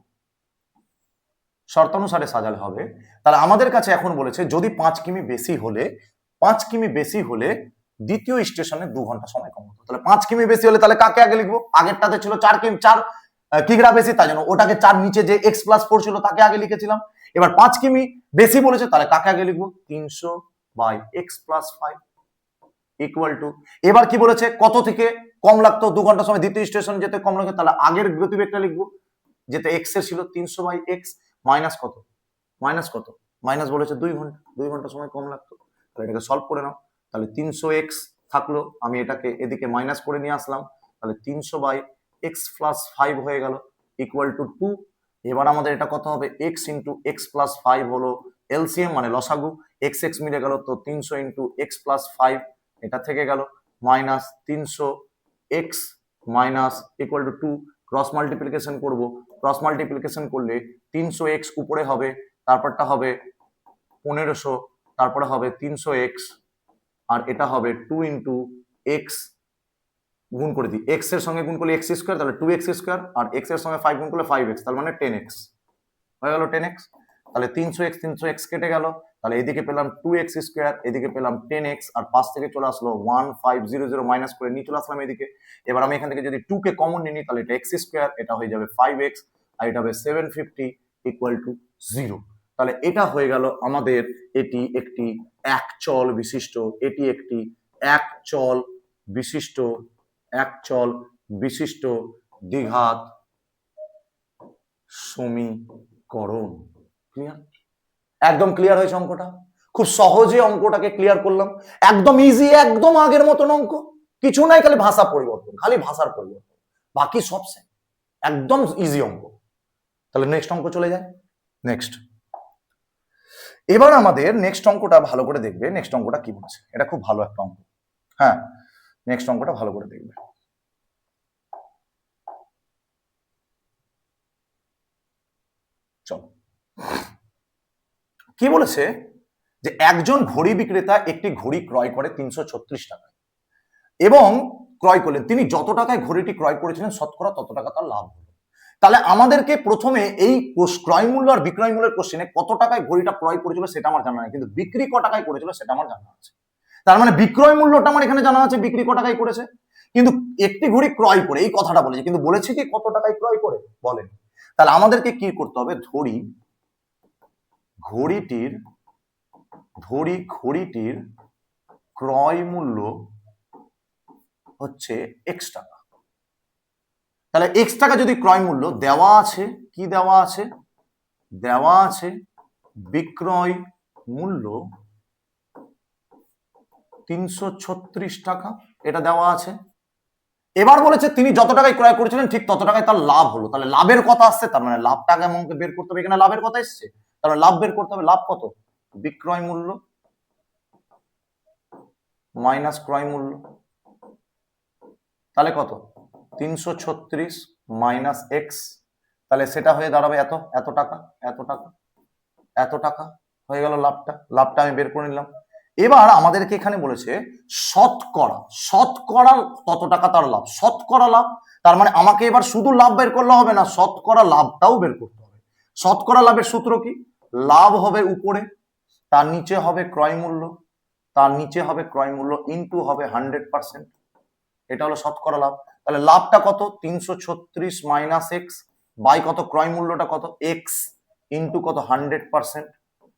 শর্তানুসারে সাজালে হবে, তাহলে আমাদের কাছে এখন বলেছে যদি 5 কিমি বেশি হলে, 5 কিমি বেশি হলে দ্বিতীয় স্টেশনে 2 ঘন্টা সময় কম হতো। তাহলে 5 কিমি বেশি হলে তাহলে কাকে আগে লিখবো? আগেরটাতে ছিল 4 কিমি, 4 কিগ্রা বেশি, তাই জন্য ওটাকে 4 নিচে যে x+4 ছিল তাকে আগে লিখেছিলাম। এবার 5 কিমি বেশি বলেছে, তাহলে কাকে আগে লিখবো? 300/x+5 ইকুয়াল টু, এবার কি বলেছে কত থেকে কম লাগতো? 2 ঘন্টা সময় দ্বিতীয় স্টেশন যেতে কম লাগতো, তাহলে আগের গতিবেগটা লিখবো যেটা x এর ছিল 300/x মাইনাস কত? মাইনাস কত? মাইনাস বলেছে 2 ঘন্টা, 2 ঘন্টা সময় কম লাগতো। তাহলে এটাকে সলভ করে নাও। তাহলে 300x থাকলো, আমি এটাকে এদিকে মাইনাস করে নিয়ে আসলাম, তাহলে 300/x+5 হয়ে গেল ইকুয়াল টু 2। এবার আমাদের এটা কত হবে? x ইন্টু x+5 হলো এলসিএম মানে লসাগু, x x মিলে গেল, তো 300 ইন্টু x+5 এটা থেকে গেল minus 300x minus equal to 2। Cross multiplication করব, ক্রস মাল্টিপ্লিকেশন করলে 300x উপরে হবে, তারপরটা হবে 1500, তারপরে হবে 300x, আর এটা হবে 2 ইন্টু এক্স, গুণ করে দিই, এক্স এর সঙ্গে গুণ করলে এক্স স্কোয়ার, তাহলে 2x স্কোয়ার, আর এক্স এর সঙ্গে 5 গুণ করলে 5x, তার মানে 10x হয়ে গেল 10x। তাহলে 300x কেটে গেল, তাহলে এদিকে পেলাম 2x স্কোয়ার, এদিকে পেলাম 10x, আর পাশ থেকে চলে আসলো 1500 মাইনাস করে নিয়ে চলে আসলাম এদিকে। এবার আমি এখান থেকে যদি 2 কে কমন নিই, তাহলে এটা x স্কোয়ার, এটা হয়ে যাবে 5x, আর এটা হবে 750 ইকুয়াল টু 0। তাহলে এটা হয়ে গেল আমাদের, এটি একটি এক চল বিশিষ্ট, এটি একটি এক চল বিশিষ্ট, এক চল বিশিষ্ট দ্বিঘাত সমীকরণ। ক্লিয়ার? একদম ক্লিয়ার হয়েছে অঙ্কটা? খুব সহজে অঙ্কটাকে ক্লিয়ার করলাম, একদম ইজি, একদম আগের মতন অঙ্ক, কিছু নাই, খালি ভাষা পরিবর্তন, খালি ভাষার পরিবর্তন, বাকি সব সেম, একদম ইজি অঙ্ক। তাহলে নেক্সট অঙ্ক চলে যায়। নেক্সট, এবার আমাদের নেক্সট অঙ্কটা ভালো করে দেখবে। নেক্সট অঙ্কটা কি বলছে, এটা খুব ভালো একটা অঙ্ক। হ্যাঁ, নেক্সট অঙ্কটা ভালো করে দেখবে। চলো, কি বলেছে যে একজন ঘড়ি বিক্রেতা একটি ঘড়ি ক্রয় করে 336 টাকায়, এবং ক্রয় করলেন, তিনি যত টাকায় ঘড়িটি ক্রয় করেছিলেন শতকরা তত টাকা তার লাভ হলো। তাহলে আমাদেরকে প্রথমে এই ক্রয় মূল্য আর বিক্রয় মূল্যের কোশ্চেনে কত টাকায় ঘড়িটা ক্রয় করেছিল সেটা আমার জানা নেই, কিন্তু বিক্রি ক টাকায় করেছিল সেটা আমার জানা আছে। তার মানে বিক্রয় মূল্যটা আমার এখানে জানা আছে, বিক্রি ক টাকায় করেছে, কিন্তু একটি ঘড়ি ক্রয় করে এই কথাটা বলেছে, কিন্তু বলেছে কি কত টাকায় ক্রয় করে বলেন। তাহলে আমাদেরকে কি করতে হবে? ঘড়িটির ক্রয় মূল্য হচ্ছে এক্স টাকা। তাহলে এক্স টাকা যদি ক্রয় মূল্য দেওয়া আছে, কি দেওয়া আছে? দেওয়া আছে বিক্রয় মূল্য 336 টাকা, এটা দেওয়া আছে। এবার বলেছে তিনি যত টাকায় ক্রয় করেছিলেন ঠিক তত টাকায় তার লাভ হলো। তাহলে লাভের কথা আসছে, তার মানে লাভটাকে আমাকে বের করতে হবে, এখানে লাভের কথা এসছে, তার মানে লাভ বের করতে হবে। লাভ কত? বিক্রয় মূল্য মাইনাস ক্রয় মূল্য, তাহলে কত? 336 মাইনাস এক্স, তাহলে সেটা হয়ে দাঁড়াবে এত, এত টাকা, এত টাকা, এত টাকা হয়ে গেল লাভটা। লাভটা আমি বের করে নিলাম। এবার আমাদেরকে এখানে বলেছে শতকরা, শতকরা কত টাকা তার লাভ, শতকরা লাভ। তার মানে আমাকে এবার শুধু লাভ বের করলে হবে না, শতকরা লাভটাও বের করতে হবে। শতকরা লাভের সূত্র কি? লাভ হবে উপরে, তার নিচে হবে ক্রয় মূল্য, তার নিচে হবে ক্রয় মূল্য ইনটু হবে 100%, এটা হলো শতকরা লাভ। তাহলে লাভটা কত? 336 মাইনাস এক্স বাই কত? ক্রয় মূল্যটা কত? এক্স ইনটু কত? 100%।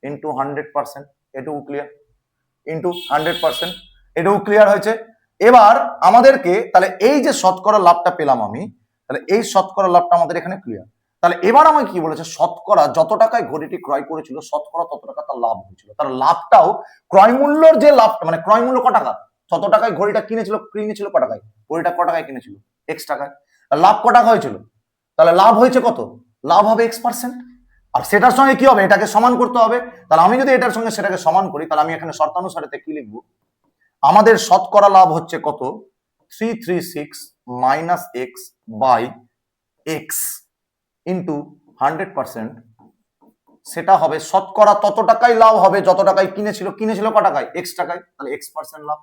ইন্টু 100%, এটুকু ক্লিয়ার, ইন্টু 100%, এটুকু ক্লিয়ার হয়েছে। এবার আমাদেরকে তাহলে এই যে শতকরা লাভটা পেলাম আমি, তাহলে এই শতকরা লাভটা আমাদের এখানে ক্লিয়ার। তাহলে এবার আমাকে কি বলেছে, শতকরা যত টাকায় ঘড়িটি ক্রয় করেছিল শতকরা তত টাকা তার লাভ হয়েছিল। তার লাভটাও ক্রয় মূল্যর যে লাভটা, মানে ক্রয় মূল্য ক টাকা, তত টাকায় ঘড়িটা কিনেছিল ক টাকায়, ঘড়িটা ক টাকায় কিনেছিল, এক্স টাকায়, লাভ ক টাকা হয়েছিল, তাহলে লাভ হয়েছে কত, লাভ হবে X%। আর সেটার সঙ্গে কি হবে, এটাকে সমান করতে হবে। তাহলে আমি যদি এটার সঙ্গে সেটাকে সমান করি, তাহলে আমি এখানে শর্তানুসারে কি লিখবো, আমাদের শতকরা লাভ হচ্ছে কত, 336 minus X by X into 100%, সেটা হবে শতকরা তত টাকাই লাভ হবে যত টাকায় কিনেছিল ক টাকায়, এক্স টাকায়, তাহলে X% লাভ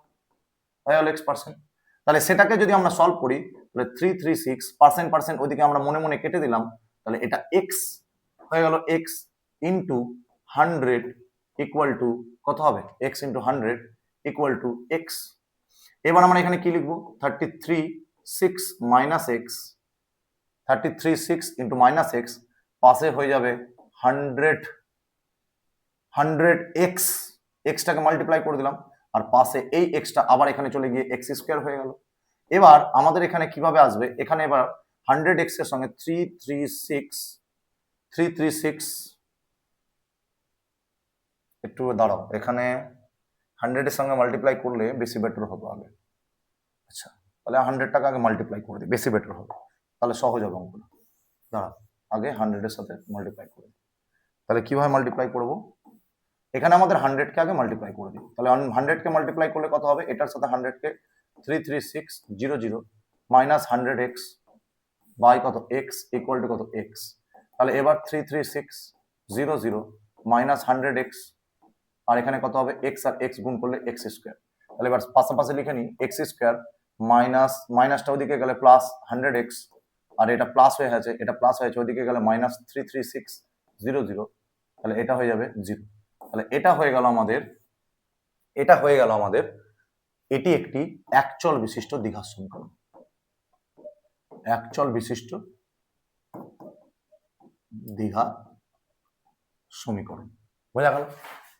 হয়ে গেল X%। তাহলে সেটাকে যদি আমরা সলভ করি, তাহলে 336 ওইদিকে আমরা মনে মনে কেটে দিলাম, তাহলে এটা এক্স হয়ে গেল, এক্স ইন্টু 100 ইকুয়াল টু কত হবে, x into 100 equal to x. এবার আমরা এখানে কি লিখবো, 336 minus x, 336 into minus x, পাশে হয়ে যাবে 100 এক্স, এক্সটাকে মাল্টিপ্লাই করে দিলাম, আর পাশে এই এক্সটা আবার এখানে চলে গিয়ে এক্স স্কোয়ার হয়ে গেল। এবার আমাদের এখানে কিভাবে আসবে, এখানে এবার 100 এক্স এর সঙ্গে 336 একটু দাঁড়াও, এখানে 100 এর সঙ্গে মাল্টিপ্লাই করলে বেশি বেটার হবে আগে। আচ্ছা, তাহলে 100 টাকা আগে মাল্টিপ্লাই করে দিই, বেশি বেটার হবে, তাহলে সহজ হবে অঙ্কটা। দাঁড়াও, আগে 100 এর সাথে মাল্টিপ্লাই করে দিই। তাহলে কিভাবে মাল্টিপ্লাই করব, এখানে আমাদের 100 কে আগে মাল্টিপ্লাই করে দিই, তাহলে 100 কে মাল্টিপ্লাই করলে কত হবে, এটার সাথে 100 কে 33600 মাইনাস 100x বাই কত এক্স ইকুয়াল টু কত এক্স। তাহলে এবার 33600 মাইনাস 100x, আর এখানে কত হবে এক্স, আর এক্স গুণ করলে এক্স স্কোয়ার। তাহলে এবার পাশাপাশি লিখে নিই, এক্স স্কোয়ার মাইনাসটা ওদিকে গেলে প্লাস 100x, আর এটা প্লাস হয়ে আছে, এটা প্লাস হয়েছে, ওইদিকে গেলে মাইনাস 33600, তাহলে এটা হয়ে যাবে 0। তাহলে এটা হয়ে গেল আমাদের এটি একটি একচল বিশিষ্ট দ্বিঘাত সমীকরণ, একচল বিশিষ্ট দ্বিঘাত সমীকরণ, বোঝা গেল?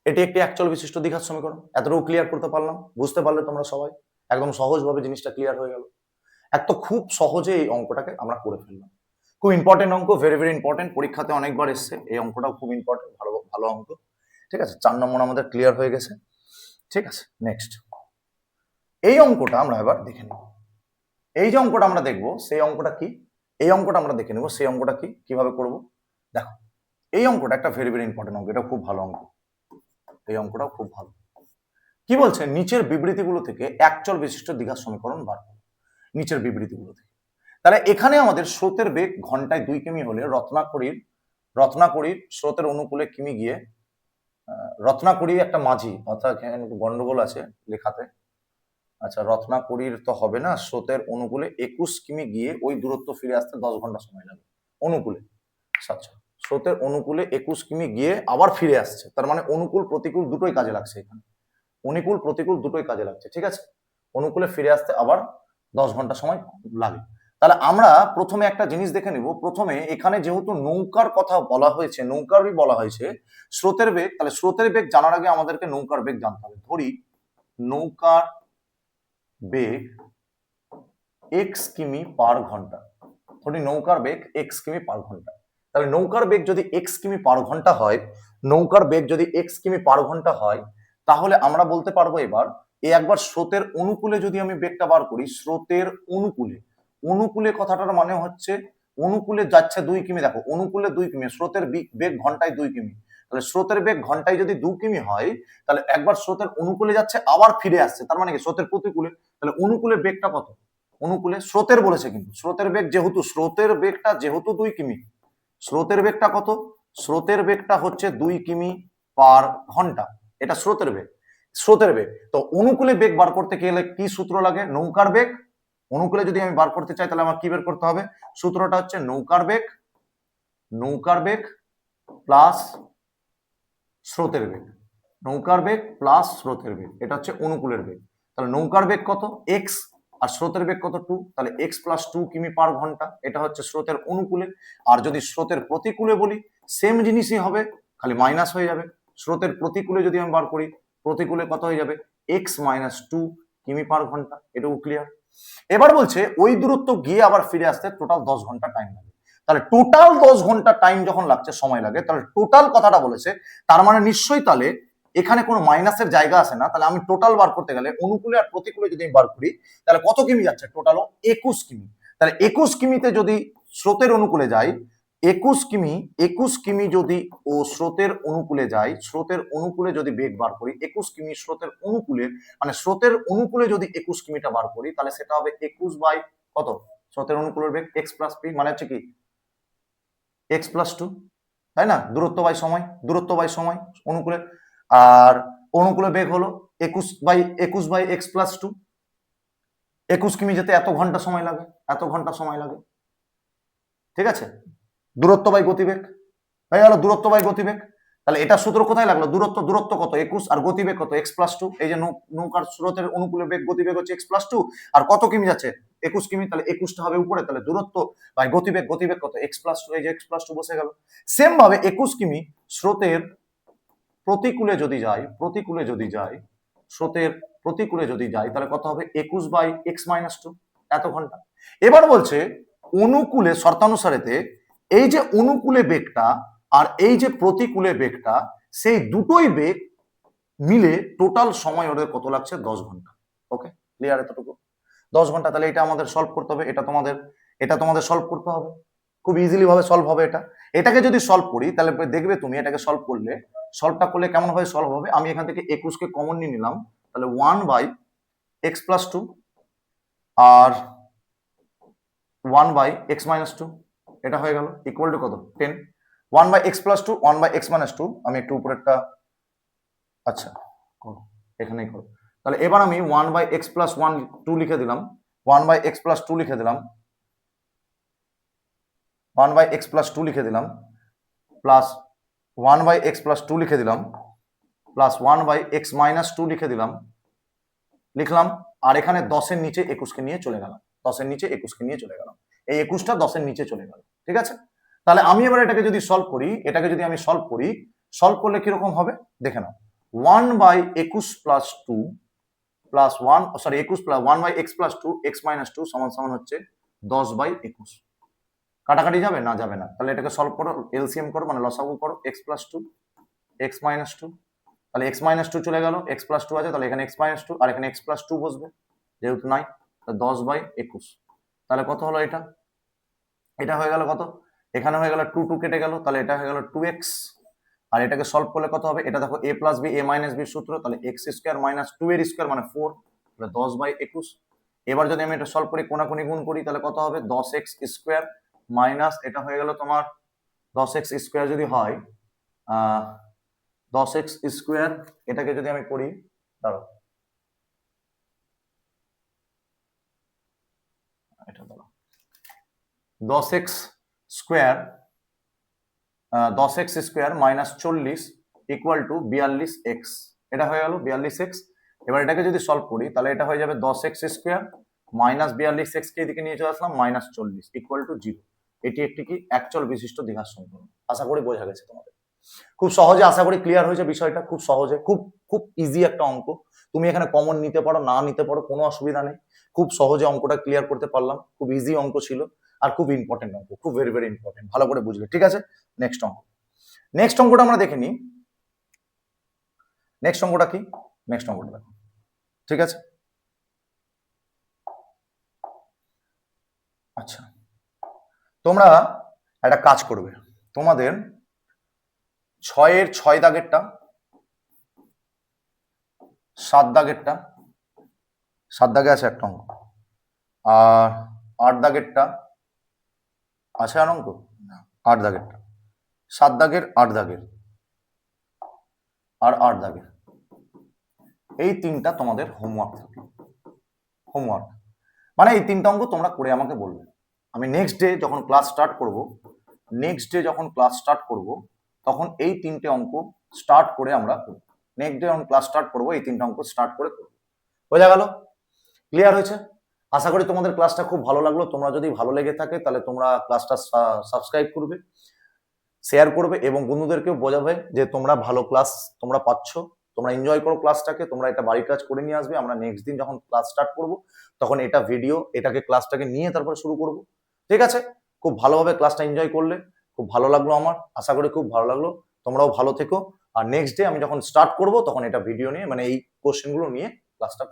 এটি একটি একচল বিশিষ্ট দ্বিঘাত সমীকরণ। এতটুকু ক্লিয়ার করতে পারলাম, বুঝতে পারলে তোমরা সবাই, একদম সহজভাবে জিনিসটা ক্লিয়ার হয়ে গেল। এক তো খুব সহজে এই অঙ্কটাকে আমরা করে ফেললাম, খুব ইম্পর্টেন্ট অঙ্ক, ভেরি ভেরি ইম্পর্টেন্ট, পরীক্ষাতে অনেকবার এসছে, এই অঙ্কটাও খুব ইম্পর্টেন্ট, ভালো ভালো অঙ্ক। ঠিক আছে, 4 নম্বর আমাদের ক্লিয়ার হয়ে গেছে। ঠিক আছে, নেক্সট এই অঙ্কটা আমরা এবার দেখে নেব। এই যে অঙ্কটা আমরা দেখবো সেই অঙ্কটা কি, এই অঙ্কটা আমরা দেখে নেব সেই অঙ্কটা কি, কিভাবে করব। দেখো, এই অঙ্কটা একটা ভেরি ভেরি ইম্পর্টেন্ট অঙ্ক, এটা খুব ভালো অঙ্ক, এই অঙ্কটাও খুব ভালো। কি বলছে, নিচের বিবৃতিগুলো থেকে একচল বিশিষ্ট দ্বিঘাত সমীকরণ বার করো, নিচের বিবৃতিগুলো থেকে। তাহলে এখানে আমাদের স্রোতের বেগ ঘন্টায় 2 কিমি হলে রত্নাকরীর স্রোতের অনুকূলে কিমি গিয়ে, রত্নাকরী একটা মাঝি, অর্থাৎ এখানে একটু গন্ডগোল আছে লেখাতে। আচ্ছা, রত্নাকরীর তো হবে না, স্রোতের অনুকূলে 21 কিমি গিয়ে ওই দূরত্ব ফিরে আসতে 10 ঘন্টা সময় লাগে অনুকূলে। আচ্ছা, স্রোতের অনুকূলে 21 কিমি গিয়ে আবার ফিরে আসছে, তার মানে অনুকূল প্রতিকূল দুটোই কাজে লাগছে এখানে, অনুকূল প্রতিকূল দুটোই কাজে লাগছে। ঠিক আছে, অনুকূলে ফিরে আসতে আবার 10 ঘন্টা সময় লাগে। তাহলে আমরা প্রথমে একটা জিনিস দেখে নিব, প্রথমে এখানে যেহেতু নৌকার কথা বলা হয়েছে, নৌকারই বলা হয়েছে স্রোতের বেগ, তাহলে স্রোতের বেগ জানার আগে আমাদেরকে নৌকার বেগ জানতে হবে। ধরি নৌকার বেগ x কিমি পার ঘন্টা, ধরি নৌকার বেগ x কিমি পার ঘন্টা। তাহলে নৌকার বেগ যদি x কিমি পার ঘন্টা হয়, নৌকার বেগ যদি x কিমি পার ঘন্টা হয়, তাহলে আমরা বলতে পারবো এবার একবার স্রোতের অনুকূলে যদি আমি বেগটা বার করি, স্রোতের অনুকূলে, অনুকূলে কথাটার মানে হচ্ছে অনুকূলে যাচ্ছে 2 কিমি, দেখো অনুকূলে 2 কিমি, স্রোতের বেগ ঘন্টায় 2 কিমি, তাহলে স্রোতের বেগ ঘন্টায় যদি 2 কিমি হয়, তাহলে একবার স্রোতের অনুকূলে যাচ্ছে আবার ফিরে আসছে, তার মানে কি স্রোতের প্রতিকূলে, তাহলে অনুকূলে বেগটা কত, অনুকূলে স্রোতের বলেছে, কিন্তু স্রোতের বেগ যেহেতু, স্রোতের বেগটা যেহেতু 2 কিমি, স্রোতের বেগটা কত, স্রোতের বেগটা হচ্ছে 2 কিমি পার ঘন্টা, এটা স্রোতের বেগ, স্রোতের বেগ। তো অনুকূলে বেগ বার করতে গেলে কি সূত্র লাগে, নৌকার বেগ, অনুকূলে যদি আমি বার করতে চাই তাহলে আমার কি বের করতে হবে, সূত্রটা হচ্ছে নৌকার বেগ প্লাস স্রোতের বেগ, নৌকার বেগ প্লাস স্রোতের বেগ, এটা হচ্ছে অনুকূলের বেগ। তাহলে নৌকার বেগ কত x, আর স্রোতের বেগ কত 2, তাহলে x প্লাস 2 কিমি পার ঘন্টা, এটা হচ্ছে স্রোতের অনুকূলে। আর যদি স্রোতের প্রতিকূলে বলি সেম জিনিসই হবে, খালি মাইনাস হয়ে যাবে, স্রোতের প্রতিকূলে যদি আমি বার করি, প্রতিকূলে কত হয়ে যাবে, x-2 কিমি পার ঘন্টা। এটুকু ক্লিয়ার। এবার বলছে ওই দূরত্ব গিয়ে আবার ফিরে আসতে টোটাল 10 ঘন্টা টাইম লাগে। তাহলে টোটাল 10 ঘন্টা টাইম যখন লাগছে, সময় লাগে, তাহলে টোটাল কথাটা বলেছে, তার মানে নিশ্চয়ই তাহলে এখানে কোনো মাইনাসের জায়গা আসে না। তাহলে আমি টোটাল বার করতে গেলে অনুকূলে আর প্রতিকূলে যদি আমি বার করি, তাহলে কত কিমি যাচ্ছে, টোটাল 21 কিমি। তাহলে 21 কিমিতে যদি স্রোতের অনুকূলে যাই, 21 কিমি যদি ও স্রোতের অনুকূলে যাই, স্রোতের অনুকূলে যদি বেগ বার করি 21 কিমি স্রোতের অনুকূলে, মানে স্রোতের অনুকূলে যদি 21 কিমিটা বার করি, তাহলে সেটা হবে 21 বাই কত, স্রোতের অনুকূলের বেগ x প্লাস পি, মানে হচ্ছে কি x+2, তাই না? দূরত্ব বাই সময়, দূরত্ব বাই সময় অনুকূলে, আর অনুকূলে বেগ হলো 21 বাই x+2। 21 কিমি যেতে এত ঘন্টা সময় লাগে, এত ঘন্টা সময় লাগে, ঠিক আছে? দূরত্ব বাই গতিবেগ হয়ে গেল, দূরত্ব বাই গতিবেগ। তাহলে এটা সূত্র কোথায় লাগলো, দূরত্ব কত 21 আর গতিবেগ কত x+2। এই যে নৌকার স্রোতের অনুকূলে বেগ, গতিবেগ হচ্ছে x+2, আর কত কিমি যাচ্ছে 21 কিমি, তাহলে 21টা হবে উপরে, তাহলে দূরত্ব বাই গতিবেগ, গতিবেগ কত x+2, এই যে x+2 বসে গেল। সেম ভাবে 21 কিমি স্রোতের প্রতিকূলে যদি যাই, স্রোতের প্রতিকূলে যদি যাই, তাহলে কত হবে 21 বাই x-2, এত ঘন্টা। এবার বলছে অনুকূলে শর্তানুসারেতে এই যে অনুকূলে বেগটা আর এই যে প্রতিকূলে বেগটা, সেই দুটোই বেগ মিলে টোটাল সময় ওদের কত লাগছে, 10 ঘন্টা। ওকে, ক্লিয়ার এতটুকু? 10 ঘন্টা। তাহলে এটা আমাদের সলভ করতে হবে, এটা তোমাদের সলভ করতে হবে, খুব ইজিলি ভাবে সলভ হবে এটা। এটাকে যদি সলভ করি তাহলে দেখবে তুমি এটাকে সলভ করলে, সলভটা করলে কেমন ভাবে সলভ হবে, আমি এখান থেকে 21 কে কমন নিয়ে নিলাম, তাহলে 1 by x+2 R 1 by x-2, এটা হয়ে গেল ইকুয়াল টু কত, 10। 1 বাই x+2, 1 বাই x-2, আমি একটু উপরেরটা, আচ্ছা করো, এখানেই করো। তাহলে এবার আমি 1 বাই x+2 লিখে দিলাম, 1 বাই x+2 লিখে দিলাম, 1 বাই x+2 লিখে দিলাম, প্লাস 1 বাই x+2 লিখে দিলাম, প্লাস 1 বাই x-2 লিখে দিলাম, লিখলাম। আর এখানে 10-এর নিচে 21 কে নিয়ে চলে গেলাম, 10-এর নিচে 21 কে নিয়ে চলে গেলাম, এই 21টা 10-এর নিচে চলে গেল, ঠিক আছে? তাহলে আমি এবার এটাকে যদি সলভ করি, সলভ করলে কিরকম হবে দেখে নাও। 1 by 21 plus 2 plus 1, sorry 21 plus 1 by x+2 x-2 সমান সমান হচ্ছে 10 বাই 21। কাটাকাটি যাবে না, যাবে না। তাহলে এটাকে সলভ করো, এলসিএম করো, মানে লসাগু করো, x+2 x-2, তাহলে x-2 চলে গেল, x+2 আছে, তাহলে এখানে x-2 আর এখানে x+2 বসবে, যেহেতু নাই, 10 বাই 21। তাহলে কত হলো এটা, এটা হয়ে গেল কত, এখানে হয়ে গেল 2 2 কেটে গেল, তাহলে এটা হয়ে গেল 2x। আর এটাকে সলভ করলে কত হবে, এটা দেখো a plus B a minus B সূত্র, তাহলে x² মাইনাস 2 এর স্কোয়ার মানে 4, তাহলে 10 বাই 21। এবার যদি আমি এটা সলভ করি, কোনাকুনি গুণ করি, তাহলে কত হবে 10x স্কোয়ার মাইনাস, এটা হয়ে গেল তোমার 10x স্কোয়ার যদি হয় 10x স্কোয়ার, এটাকে যদি আমি করি, দাঁড়াও এটা দাঁড়াও, 10x square 10x square minus 40 equal to 42x, এটা হয়ে গেল 42x। এবার এটাকে যদি সলভ করি, তাহলে এটা হয়ে যাবে 10x স্কোয়ার মাইনাস 42x কে এদিকে নিয়ে চলে আসলাম, মাইনাস 40 ইকুয়াল টু 0। এটি একটি কি একচল বিশিষ্ট দ্বিঘাত সমীকরণ। আশা করি বোঝা গেছে তোমাদের, খুব সহজে, আশা করি ক্লিয়ার হয়েছে বিষয়টা, খুব সহজে, খুব খুব ইজি একটা অঙ্ক। তুমি এখানে কমন নিতে পারো, না নিতে পারো, কোনো অসুবিধা নেই। খুব সহজে অঙ্কটা ক্লিয়ার করতে পারলাম, খুব ইজি অঙ্ক ছিল, আর খুব ইম্পর্টেন্ট অঙ্ক, খুব ভেরি ভেরি ইম্পর্টেন্ট, ভালো করে বুঝলে, ঠিক আছে? নেক্সট অঙ্ক, নেক্সট অঙ্কটা আমরা দেখে নিই। নেক্সট অঙ্কটা কি, নেক্সট অঙ্কটা দেখো, ঠিক আছে? আচ্ছা, তোমরা একটা কাজ করবে, তোমাদের 6-এর 6 দাগেরটা, 7 দাগেরটা, 7 দাগে আছে একটা অঙ্ক, আর 8 দাগেরটা আছে আর অঙ্ক, 8 দাগেরটা, 7 দাগের, 8 দাগের আর 8 দাগের, এই তিনটা তোমাদের হোমওয়ার্ক থাকলো। হোমওয়ার্ক মানে এই তিনটা অঙ্ক তোমরা করে আমাকে বলবে। আমি নেক্সট ডে যখন ক্লাস স্টার্ট করব, তখন এই তিনটে অঙ্ক স্টার্ট করে আমরা করব। নেক্সট ডে যখন ক্লাস স্টার্ট করবো, এই তিনটে অঙ্ক স্টার্ট করে করবো। বোঝা গেল? ক্লিয়ার হয়েছে? আশা করি তোমাদের ক্লাসটা খুব ভালো লাগলো। তোমরা যদি ভালো লেগে থাকে তাহলে তোমরা ক্লাসটা সাবস্ক্রাইব করবে, শেয়ার করবে এবং বন্ধুদেরকেও বোঝাবে যে তোমরা ভালো ক্লাস তোমরা পাচ্ছ, তোমরা এনজয় করো ক্লাসটাকে, তোমরা এটা বাড়ির কাজ করে নিয়ে আসবে। আমরা নেক্সট দিন যখন ক্লাস স্টার্ট করব তখন এটা ভিডিও এটাকে ক্লাসটাকে নিয়ে তারপরে শুরু করব। ঠিক আছে, খুব ভালোভাবে ক্লাসটা এনজয় করলে, খুব ভালো লাগলো আমার, আশা করি খুব ভালো লাগলো। তোমরাও ভালো থেকো। আর নেক্সট ডে আমি যখন স্টার্ট করব তখন এটা ভিডিও নিয়ে মানে এই কোশ্চেনগুলো নিয়ে ক্লাসটা